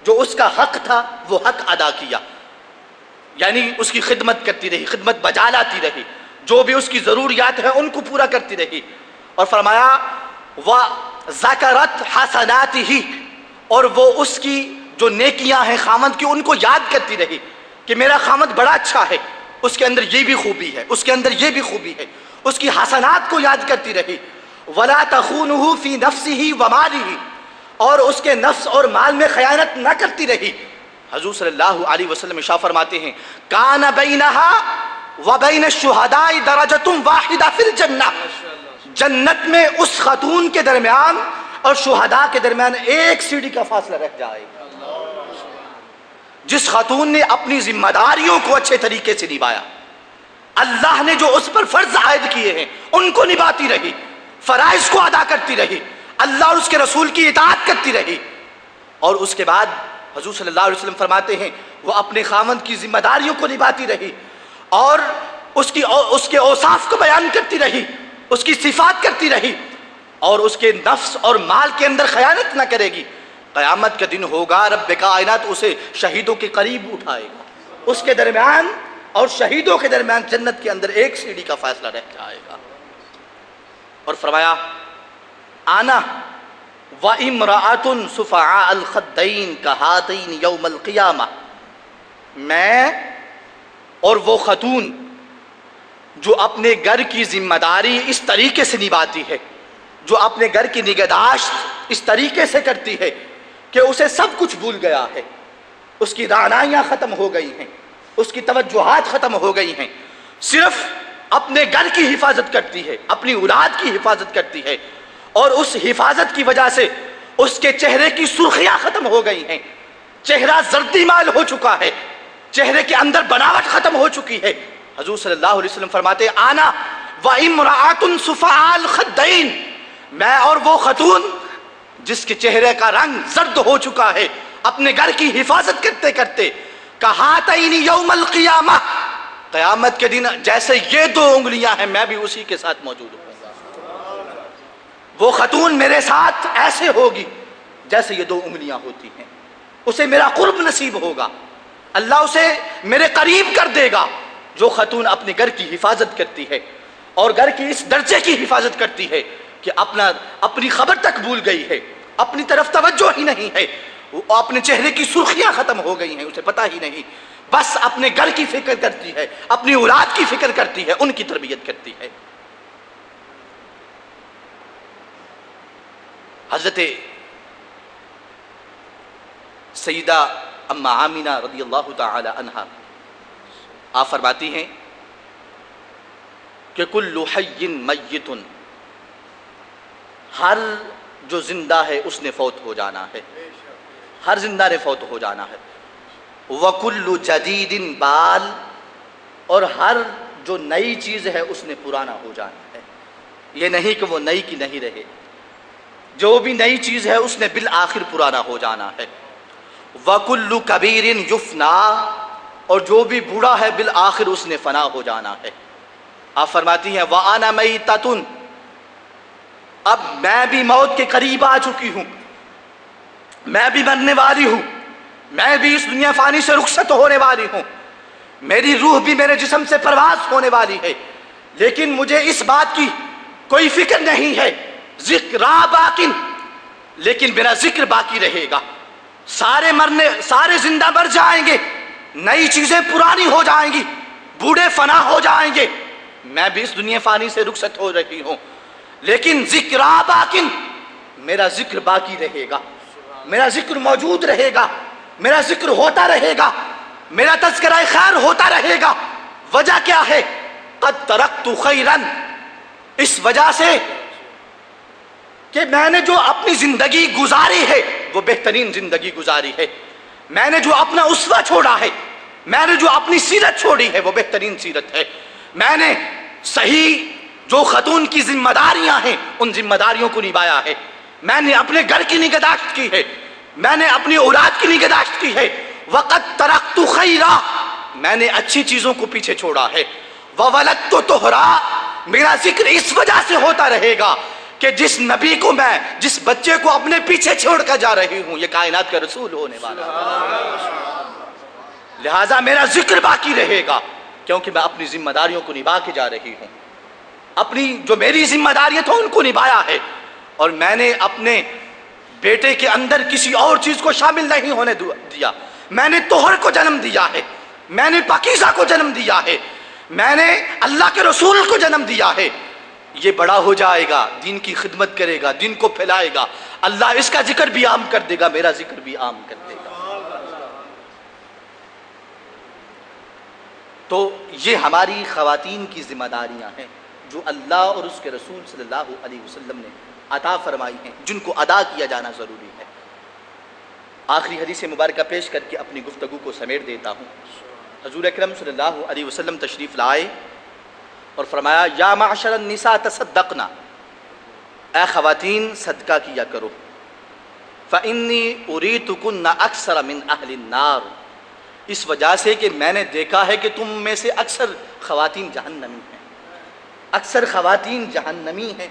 جو اس کا حق تھا وہ حق ادا کیا، یعنی اس کی خدمت کرتی رہی، خدمت بجا لاتی رہی، جو بھی اس کی ضروریات ہیں ان کو پورا کرتی رہی. اور فرمایا وَذَكَرَتْ حَسَنَاتِهِ، اور وہ اس کی جو نیکیاں ہیں خاوند کی ان کو یاد کرتی رہی کہ میرا خاوند بڑا اچھا ہے، اس کے اندر یہ بھی خوبی ہے، اس کے اندر یہ بھی خوبی ہے، اس کی حسنات کو یاد کرتی رہی. وَلَا تَخُونُهُ فِي نَفْسِهِ وَمَالِهِ، اور اس کے نفس اور مال میں خیانت نہ کرتی رہی. حضور صلی اللہ علیہ وسلم ارشاد فرماتے ہیں کَانَ بَيْنَهَا وَبَيْنَ الشُّهَدَاءِ دَرَجَةٌ وَاحِدَةٌ فِي الْجَنَّةِ، جنت میں اس خاتون کے درمیان اور شہداء کے درمیان ایک سیڑھی کا فاصلہ رہ جائے گا. جس خاتون نے اپنی ذمہ داریوں کو اچھے طریقے سے نبھایا، اللہ نے جو اس پر فرض عائد کیے ہیں ان کو نبھاتی رہی، فرائض کو ادا کرتی رہی، اللہ اور اس کے رسول کی اطاعت کرتی رہی، اور اس کے بعد حضور صلی اللہ علیہ وسلم فرماتے ہیں وہ اپنے خاوند کی ذمہ داریوں کو نبھاتی رہی اور اس کے اوصاف کو بیان کرتی رہی، اس کی صفات کرتی رہی، اور اس کے نفس اور مال کے اندر خیانت نہ کرے گی. قیامت کا دن ہوگا، رب کائنات اسے شہیدوں کے قریب اٹھائے گا، اس کے درمیان اور شہیدوں کے درمیان جنت کے اندر ایک سیڑھی کا فاصلہ رہ جائے گا. اور فرمایا آنا وَإِمْرَأَةٌ صُفَعَاءَ الْخَدَّيْنِ كَهَاتَيْنِ يَوْمَ الْقِيَامَةِ، میں اور وہ خاتون جو اپنے گھر کی ذمہ داری اس طریقے سے نبھاتی ہے، جو اپنے گھر کی نگہداشت اس طریقے سے کرتی ہے کہ اسے سب کچھ بھول گیا ہے، اس کی دانائیاں ختم ہو گئی ہیں، اس کی توجہات ختم ہو گئی ہیں، صرف اپنے گھر کی حفاظت کرتی ہے، اپنی اولاد کی حفاظت کرتی ہے، اور اس حفاظت کی وجہ سے اس کے چہرے کی سرخیاں ختم ہو گئی ہیں، چہرہ زردی مال ہو چکا ہے، چہرے کے اندر بناوٹ ختم ہو چکی ہے. حضور صلی اللہ علیہ وسلم فرماتے ہیں آنا وَإِمْرَأَةٌ صُفَعَاءَ الْخَدَّيْنِ، میں اور وہ خاتون جس کے چہرے کا رنگ زرد ہو چکا ہے، اپنے گھر کی حفاظت کرتے کرتے کَهَاتَيْنِ يَوْمَ الْقِيَامَةِ، قیامت کے دن جیسے یہ دو انگلیاں ہیں میں بھی اسی کے ساتھ موجود ہوں. وہ خاتون میرے ساتھ ایسے ہوگی جیسے یہ دو انگلیاں ہوتی ہیں، اسے میرا قرب نصیب ہوگا، اللہ اسے میرے قریب کر دے گا. جو خاتون اپنے گھر کی حفاظت کرتی ہے اور گھر کی اس درجے کی حفاظت کرتی ہے کہ اپنی خبر تک بھول گئی ہے، اپنی طرف توجہ ہی نہیں ہے، اپنے چہرے کی سرخیاں ختم ہو گئی ہیں، اسے پتہ ہی نہیں، بس اپنے گھر کی فکر کرتی ہے، اپنی اولاد کی فکر کرتی ہے، ان کی تربیت کرتی ہے. حضرت سیدہ ام آمینہ رضی اللہ تعالی عنہا آپ فرماتی ہیں کہ کل حی میت، ہر جو زندہ ہے اس نے فوت ہو جانا ہے، ہر زندہ نے فوت ہو جانا ہے. وَكُلُّ جَدِيدٍ بال، اور ہر جو نئی چیز ہے اس نے پرانا ہو جانا ہے، یہ نہیں کہ وہ نئی کی نہیں رہے، جو بھی نئی چیز ہے اس نے بالآخر پرانا ہو جانا ہے. وَكُلُّ كَبِيرٍ يُفْنَا، اور جو بھی بوڑھا ہے بالآخر اس نے فنا ہو جانا ہے. آپ فرماتی ہیں وَأَنَا مَيْتَةٌ، اب میں بھی موت کے قریب آ چکی ہوں، میں بھی مرنے والی ہوں، میں بھی اس دنیا فانی سے رخصت ہونے والی ہوں، میری روح بھی میرے جسم سے پرواز ہونے والی ہے، لیکن مجھے اس بات کی کوئی فکر نہیں ہے. ذکرا باقی، لیکن میرا ذکر باقی رہے گا. سارے زندہ مر جائیں گے، نئی چیزیں پرانی ہو جائیں گی، بوڑھے فنا ہو جائیں گے، میں بھی اس دنیا فانی سے رخصت ہو رہی ہوں، لیکن ذکر باقن، میرا ذکر باقی رہے گا، میرا ذکر موجود رہے گا، میرا ذکر ہوتا رہے گا، میرا تذکرہ خیر ہوتا رہے گا۔ وجہ کیا ہے؟ قد ترکت خیرا، اس وجہ سے کہ میں نے جو اپنی زندگی گزاری ہے وہ بہترین زندگی گزاری ہے، میں نے جو اپنا اسوہ چھوڑا ہے، میں نے جو اپنی سیرت چھوڑی ہے وہ بہترین سیرت ہے، میں نے صحیح جو خاتون کی ذمہ داریاں ہیں ان ذمہ داریوں کو نبھایا ہے، میں نے اپنے گھر کی نگہداشت کی ہے، میں نے اپنی اولاد کی نگہداشت کی ہے۔ وقد ترکت خیرا، میں نے اچھی چیزوں کو پیچھے چھوڑا ہے۔ وولدت طہرا، میرا ذکر اس وجہ سے ہوتا رہے گا کہ جس نبی کو میں، جس بچے کو اپنے پیچھے چھوڑ کر جا رہی ہوں یہ کائنات کا رسول ہونے والا ہے، لہٰذا میرا ذکر باقی رہے گا کیونکہ میں اپنی ذمہ داریوں کو نبھا کے جا رہی ہوں، اپنی جو میری ذمہ داریاں تھیں ان کو نبھایا ہے، اور میں نے اپنے بیٹے کے اندر کسی اور چیز کو شامل نہیں ہونے دیا، میں نے طہر کو جنم دیا ہے، میں نے پاکیزہ کو جنم دیا ہے، میں نے اللہ کے رسول کو جنم دیا ہے۔ یہ بڑا ہو جائے گا، دین کی خدمت کرے گا، دین کو پھیلائے گا، اللہ اس کا ذکر بھی عام کر دے گا، میرا ذکر بھی عام کر دے گا۔ تو یہ ہماری خواتین کی ذمہ داریاں ہیں جو اللہ اور اس کے رسول صلی اللہ علیہ وسلم نے عطا فرمائی ہیں، جن کو ادا کیا جانا ضروری ہے۔ آخری حدیث مبارکہ پیش کر کے اپنی گفتگو کو سمیٹ دیتا ہوں۔ حضور اکرم صلی اللہ علیہ وسلم تشریف لائے اور فرمایا یا معشر النساء تصدقنا، اے خواتین صدقہ کیا کرو، فإنی أُرِيتُكُنَّ أَكْثَرَ مِنْ أَهْلِ النَّارِ، اس وجہ سے کہ میں نے دیکھا ہے کہ تم میں سے اکثر خواتین جہنمی ہیں، اکثر خواتین جہنمی ہیں،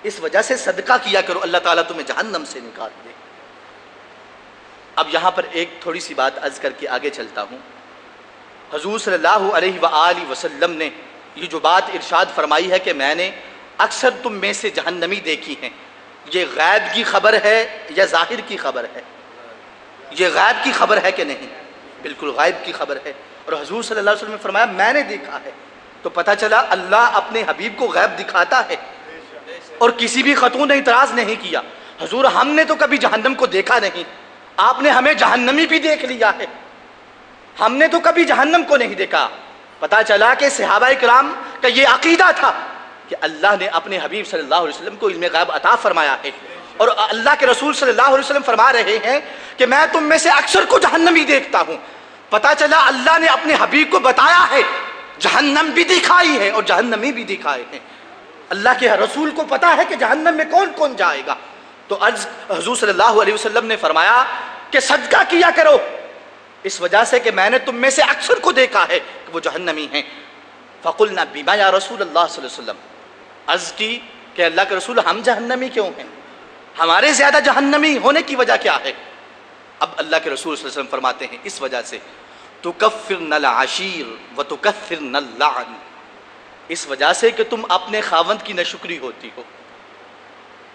اس وجہ سے صدقہ کیا کرو، اللہ تعالیٰ تمہیں جہنم سے نکال دے۔ اب یہاں پر ایک تھوڑی سی بات عرض کر کے آگے چلتا ہوں۔ حضور صلی اللہ علیہ وآلہ وسلم نے یہ جو بات ارشاد فرمائی ہے کہ میں نے اکثر تم میں سے جہنمی دیکھی ہیں، یہ غیب کی خبر ہے یا ظاہر کی خبر ہے؟ یہ غیب کی خبر ہے کہ نہیں؟ بالکل غیب کی خبر ہے، اور حضور صلی اللہ علیہ وسلم نے فرمایا میں نے دیکھا ہے، تو پتہ چلا اللہ اپنے حبیب کو غیب دکھاتا ہے، اور کسی بھی خاتون نے اعتراض نہیں کیا۔ حضور ہم نے تو کبھی جہنم کو دیکھا نہیں، آپ نے ہمیں جہنمی بھی دیکھ لیا ہے، ہم نے تو کبھی جہنم کو نہیں دیکھا۔ پتہ چلا کہ صحابہ کرام کا یہ عقیدہ تھا کہ اللہ نے اپنے حبیب صلی اللہ علیہ وسلم کو علم غیب عطا فرمایا ہے، اور اللہ کے رسول صلی اللہ علیہ وسلم فرما رہے ہیں کہ میں تم میں سے اکثر کو جہنمی دیکھتا ہوں۔ پتہ چلا اللہ نے اپنے حبیب کو بتایا ہے، جہنم بھی دکھائی ہے اور جہنمی بھی دکھائے ہیں، اللہ کے رسول کو پتا ہے کہ جہنم میں کون کون جائے گا۔ تو حضور صلی اللہ علیہ وسلم نے فرمایا کہ صدقہ کیا کرو، اس وجہ سے کہ میں نے تم میں سے اکثر کو دیکھا ہے کہ وہ جہنمی ہیں۔ فقلنا بما یا رسول اللہ صلی اللہ علیہ وسلم، عرض کی کہ اللہ کے رسول ہم جہنمی کیوں ہیں، ہمارے زیادہ جہنمی ہونے کی وجہ کیا ہے؟ اب اللہ کے رسول صلی اللہ علیہ وسلم فرماتے ہیں اس وجہ سے تکفرن العشیر وتکثرن اللعن، اس وجہ سے کہ تم اپنے خاوند کی ناشکری ہوتی ہو،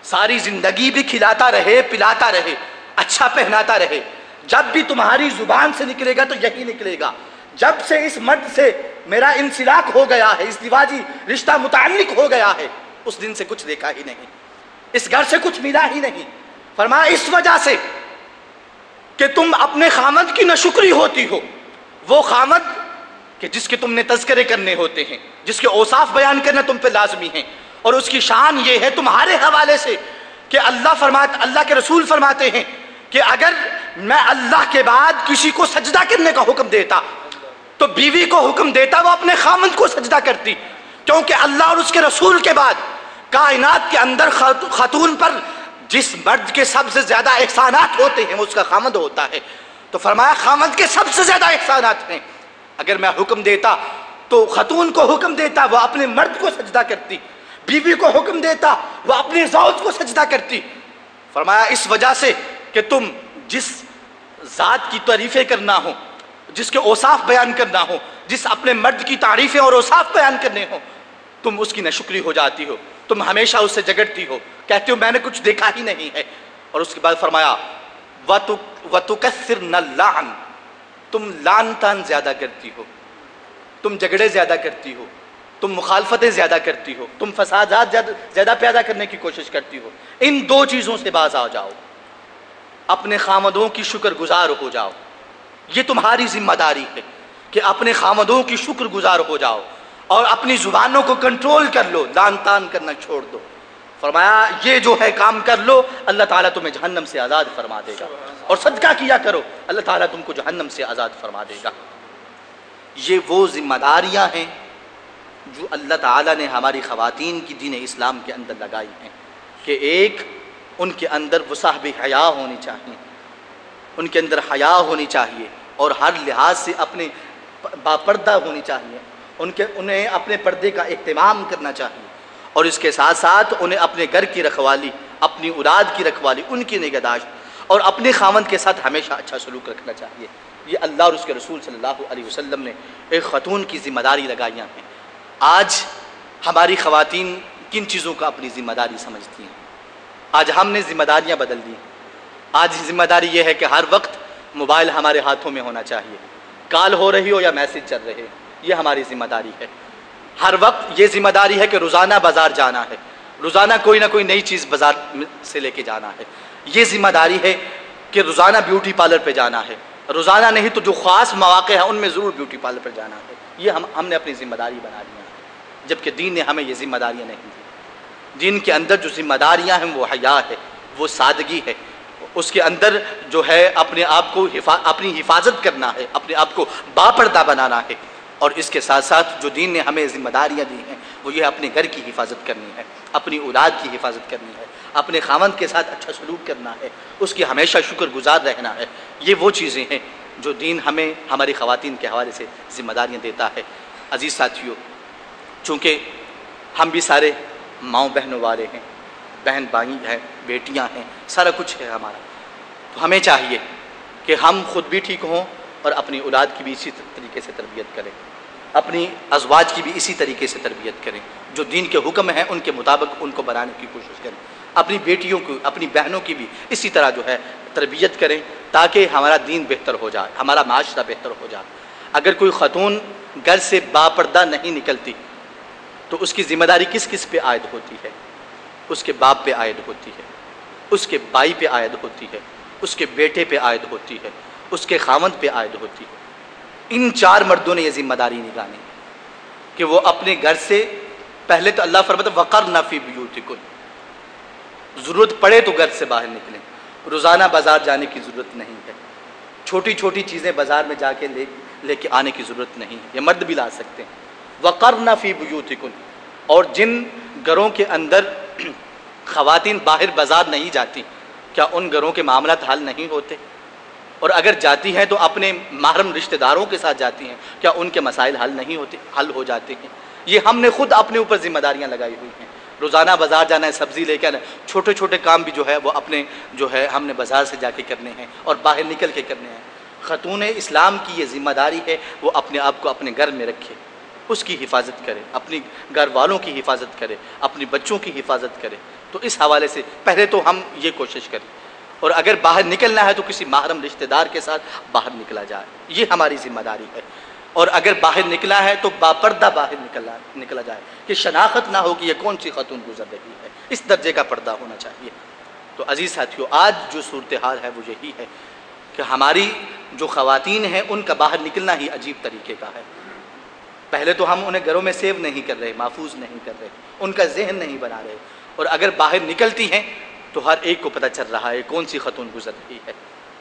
ساری زندگی بھی کھلاتا رہے پلاتا رہے اچھا پہناتا رہے، جب بھی تمہاری زبان سے نکلے گا تو یہی نکلے گا جب سے اس مرد سے میرا انسلاک ہو گیا ہے، ازدواجی رشتہ متعلق ہو گیا ہے، اس دن سے کچھ دیکھا ہی نہیں، اس گھر سے کچھ ملا ہی نہیں۔ فرمایا اس وجہ سے کہ تم اپنے خامد کی ناشکری ہوتی ہو، وہ خامد کہ جس کے تم نے تذکرے کرنے ہوتے ہیں، جس کے اوصاف بیان کرنا تم پہ لازمی ہیں، اور اس کی شان یہ ہے تمہارے حوالے سے کہ اللہ کے رسول فرماتے ہیں کہ اگر میں اللہ کے بعد کسی کو سجدہ کرنے کا حکم دیتا تو بیوی کو حکم دیتا وہ اپنے خامند کو سجدہ کرتی، کیونکہ اللہ اور اس کے رسول کے بعد کائنات کے اندر خاتون پر جس مرد کے سب سے زیادہ احسانات ہوتے ہیں وہ اس کا خامند ہوتا ہے، تو فرمایا خامند کے سب سے زیادہ احسانات ہیں، اگر میں حکم دیتا تو خاتون کو حکم دیتا وہ اپنے مرد کو سجدہ کرتی، بیوی کو حکم دیتا وہ اپنے زوج کو سجدہ کرتی۔ فرمایا اس وجہ سے کہ تم جس ذات کی تعریفیں کرنا ہو، جس کے اوصاف بیان کرنا ہو، جس اپنے مرد کی تعریفیں اور اوصاف بیان کرنے ہو، تم اس کی ناشکری ہو جاتی ہو، تم ہمیشہ اس سے جھگڑتی ہو، کہتی ہو میں نے کچھ دیکھا ہی نہیں ہے۔ اور اس کے بعد فرمایا وَتُكَثِّرْنَ اللَّعْنَ، تم لعن تان زیادہ کرتی ہو، تم جھگڑے زیادہ کرتی ہو، تم مخالفتیں زیادہ کرتی ہو، تم فسادات زیادہ پیدا کرنے کی کوشش کرتی ہو، ان دو چیزوں سے باز آ جاؤ، اپنے خامدوں کی شکر گزار ہو جاؤ۔ یہ تمہاری ذمہ داری ہے کہ اپنے خامدوں کی شکر گزار ہو جاؤ اور اپنی زبانوں کو کنٹرول کر لو، لان تان کرنا چھوڑ دو۔ فرمایا یہ جو ہے کام کر لو، اللہ تعالیٰ تمہیں جہنم سے آزاد فرما دے گا، اور صدقہ کیا کرو، اللہ تعالیٰ تم کو جہنم سے آزاد فرما دے گا۔ یہ وہ ذمہ داریاں ہیں جو اللہ تعالیٰ نے ہماری خواتین کی دین اسلام کے اندر لگائی ہیں، کہ ایک ان کے اندر وصاحب حیا ہونی چاہیے، ان کے اندر حیا ہونی چاہیے، اور ہر لحاظ سے اپنے باپردہ ہونی چاہیے، انہیں اپنے پردے کا اہتمام کرنا چاہیے، اور اس کے ساتھ ساتھ انہیں اپنے گھر کی رکھوالی، اپنی اولاد کی رکھوالی، ان کی نگہداشت، اور اپنے خاوند کے ساتھ ہمیشہ اچھا سلوک رکھنا چاہیے۔ یہ اللہ اور اس کے رسول صلی اللہ علیہ وسلم نے ایک خاتون کی ذمہ داری لگائیاں ہیں۔ آج ہماری خواتین کن چیزوں کا اپنی ذمہ داری سمجھتی ہیں؟ آج ہم نے ذمہ داریاں بدل دی۔ آج ذمہ داری یہ ہے کہ ہر وقت موبائل ہمارے ہاتھوں میں ہونا چاہیے، کال ہو رہی ہو یا میسج چل رہے، یہ ہماری ذمہ داری ہے۔ ہر وقت یہ ذمہ داری ہے کہ روزانہ بازار جانا ہے، روزانہ کوئی نہ کوئی نئی چیز بازار سے لے کے جانا ہے۔ یہ ذمہ داری ہے کہ روزانہ بیوٹی پارلر پہ جانا ہے، روزانہ نہیں تو جو خاص مواقع ہیں ان میں ضرور بیوٹی پارلر پہ جانا ہے۔ یہ ہم نے اپنی ذمہ داری بنا لیا ہے، جبکہ دین نے ہمیں یہ ذمہ داریاں نہیں دی۔ دین کے اندر جو ذمہ داریاں ہیں وہ حیا ہے، وہ سادگی ہے، اس کے اندر جو ہے اپنے آپ کو اپنی حفاظت کرنا ہے، اپنے آپ کو باپردہ بنانا ہے، اور اس کے ساتھ ساتھ جو دین نے ہمیں ذمہ داریاں دی ہیں وہ یہ اپنے گھر کی حفاظت کرنی ہے، اپنی اولاد کی حفاظت کرنی ہے، اپنے خاوند کے ساتھ اچھا سلوک کرنا ہے، اس کی ہمیشہ شکر گزار رہنا ہے۔ یہ وہ چیزیں ہیں جو دین ہمیں ہماری خواتین کے حوالے سے ذمہ داریاں دیتا ہے۔ عزیز ساتھیو، چونکہ ہم بھی سارے ماؤں بہنوں والے ہیں، بہن بھائی ہیں، بیٹیاں ہیں، سارا کچھ ہے ہمارا، تو ہمیں چاہیے کہ ہم خود بھی ٹھیک ہوں اور اپنی اولاد کی بھی اسی طریقے سے تربیت کریں، اپنی ازواج کی بھی اسی طریقے سے تربیت کریں، جو دین کے حکم ہیں ان کے مطابق ان کو بنانے کی کوشش کریں، اپنی بیٹیوں کو، اپنی بہنوں کی بھی اسی طرح جو ہے تربیت کریں، تاکہ ہمارا دین بہتر ہو جائے، ہمارا معاشرہ بہتر ہو جائے۔ اگر کوئی خاتون گھر سے باپردہ نہیں نکلتی تو اس کی ذمہ داری کس کس پہ عائد ہوتی ہے؟ اس کے باپ پہ عائد ہوتی ہے، اس کے بھائی پہ عائد ہوتی ہے، اس کے بیٹے پہ عائد ہوتی ہے، اس کے خاوند پہ عائد ہوتی ہے۔ ان چار مردوں نے یہ ذمہ داری نبھانی کہ وہ اپنے گھر سے پہلے تو اللہ فرماتا ہے وَقَرْنَ فِي بُيُوتِكُنَّ، ضرورت پڑے تو گھر سے باہر نکلیں، روزانہ بازار جانے کی ضرورت نہیں ہے، چھوٹی چھوٹی چیزیں بازار میں جا کے لے کے آنے کی ضرورت نہیں، یہ مرد بھی لا سکتے ہیں۔ وَقَرْنَ فِي بُيُوتِكُنَّ، اور جن گھروں کے اندر خواتین باہر بازار نہیں جاتی، کیا ان گھروں کے معاملات حل نہیں ہوتے؟ اور اگر جاتی ہیں تو اپنے محرم رشتہ داروں کے ساتھ جاتی ہیں، کیا ان کے مسائل حل نہیں ہوتے؟ حل ہو جاتے ہیں۔ یہ ہم نے خود اپنے اوپر ذمہ داریاں لگائی ہوئی ہیں۔ روزانہ بازار جانا ہے، سبزی لے کے آنا ہے، چھوٹے چھوٹے کام بھی جو ہے وہ اپنے جو ہے ہم نے بازار سے جا کے کرنے ہیں اور باہر نکل کے کرنے ہیں۔ خاتون اسلام کی یہ ذمہ داری ہے وہ اپنے آپ کو اپنے گھر میں رکھے، اس کی حفاظت کرے، اپنی گھر والوں کی حفاظت کرے، اپنی بچوں کی حفاظت کرے۔ تو اس حوالے سے پہلے تو ہم یہ کوشش کریں، اور اگر باہر نکلنا ہے تو کسی محرم رشتہ دار کے ساتھ باہر نکلا جائے، یہ ہماری ذمہ داری ہے۔ اور اگر باہر نکلا ہے تو باپردہ باہر نکلا جائے، کہ شناخت نہ ہو کہ یہ کون سی خاتون گزر رہی ہے، اس درجے کا پردہ ہونا چاہیے۔ تو عزیز ساتھیو، آج جو صورتحال ہے وہ یہی ہے کہ ہماری جو خواتین ہیں ان کا باہر نکلنا ہی عجیب طریقے کا ہے۔ پہلے تو ہم انہیں گھروں میں سیو نہیں کر رہے، محفوظ نہیں کر رہے، ان کا ذہن نہیں بنا رہے، اور اگر باہر نکلتی ہیں تو ہر ایک کو پتہ چل رہا ہے کون سی خاتون گزر رہی ہے۔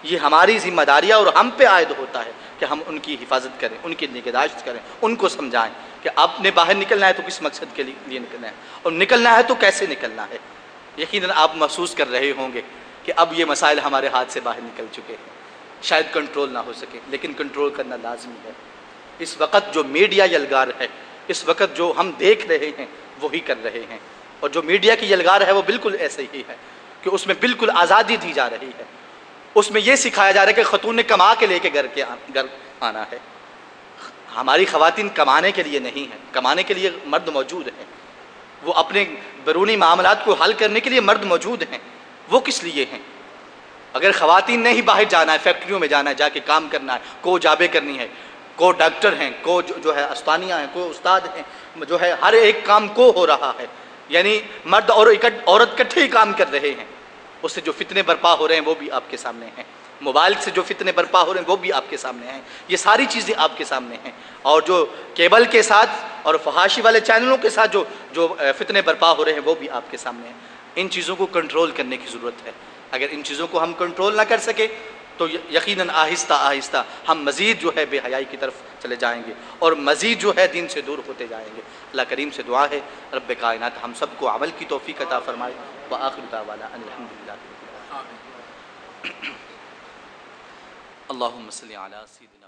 یہ ہماری ذمہ داریاں اور ہم پہ عائد ہوتا ہے کہ ہم ان کی حفاظت کریں، ان کی نگہداشت کریں، ان کو سمجھائیں کہ آپ نے باہر نکلنا ہے تو کس مقصد کے لیے نکلنا ہے، اور نکلنا ہے تو کیسے نکلنا ہے۔ یقیناً آپ محسوس کر رہے ہوں گے کہ اب یہ مسائل ہمارے ہاتھ سے باہر نکل چکے ہیں، شاید کنٹرول نہ ہو سکے، لیکن کنٹرول کرنا لازمی ہے۔ اس وقت جو میڈیا یلغار ہے، اس وقت جو ہم دیکھ رہے ہیں وہی کر رہے ہیں، اور جو میڈیا کی یلغار ہے وہ بالکل ایسے ہی ہے کہ اس میں بالکل آزادی دی جا رہی ہے۔ اس میں یہ سکھایا جا رہا ہے کہ خاتون نے کما کے لے کے گھر آنا ہے۔ ہماری خواتین کمانے کے لیے نہیں ہیں، کمانے کے لیے مرد موجود ہیں، وہ اپنے بیرونی معاملات کو حل کرنے کے لیے مرد موجود ہیں، وہ کس لیے ہیں؟ اگر خواتین نے ہی باہر جانا ہے، فیکٹریوں میں جانا ہے، جا کے کام کرنا ہے، کو جابے کرنی ہے، کو ڈاکٹر ہیں، کو جو ہے استانیہ ہیں، کو استاد ہیں، جو ہے ہر ایک کام کو ہو رہا ہے، یعنی مرد اور عورت کٹھے ہی کام کر رہے ہیں، اس سے جو فتنے برپا ہو رہے ہیں وہ بھی آپ کے سامنے ہیں، موبائل سے جو فتنے برپا ہو رہے ہیں وہ بھی آپ کے سامنے ہیں، یہ ساری چیزیں آپ کے سامنے ہیں، اور جو کیبل کے ساتھ اور فحاشی والے چینلوں کے ساتھ جو فتنے برپا ہو رہے ہیں وہ بھی آپ کے سامنے ہیں۔ ان چیزوں کو کنٹرول کرنے کی ضرورت ہے۔ اگر ان چیزوں کو ہم کنٹرول نہ کر سکے تو یقیناً آہستہ آہستہ ہم مزید جو ہے بے حیائی کی طرف چلے جائیں گے اور مزید جو ہے دین سے دور ہوتے جائیں گے۔ اللہ کریم سے دعا ہے رب کائنات ہم سب کو عمل کی توفیق عطا فرمائے۔ وآخر دعوانا ان الحمدللہ۔ اللہم صلی علی سیدنا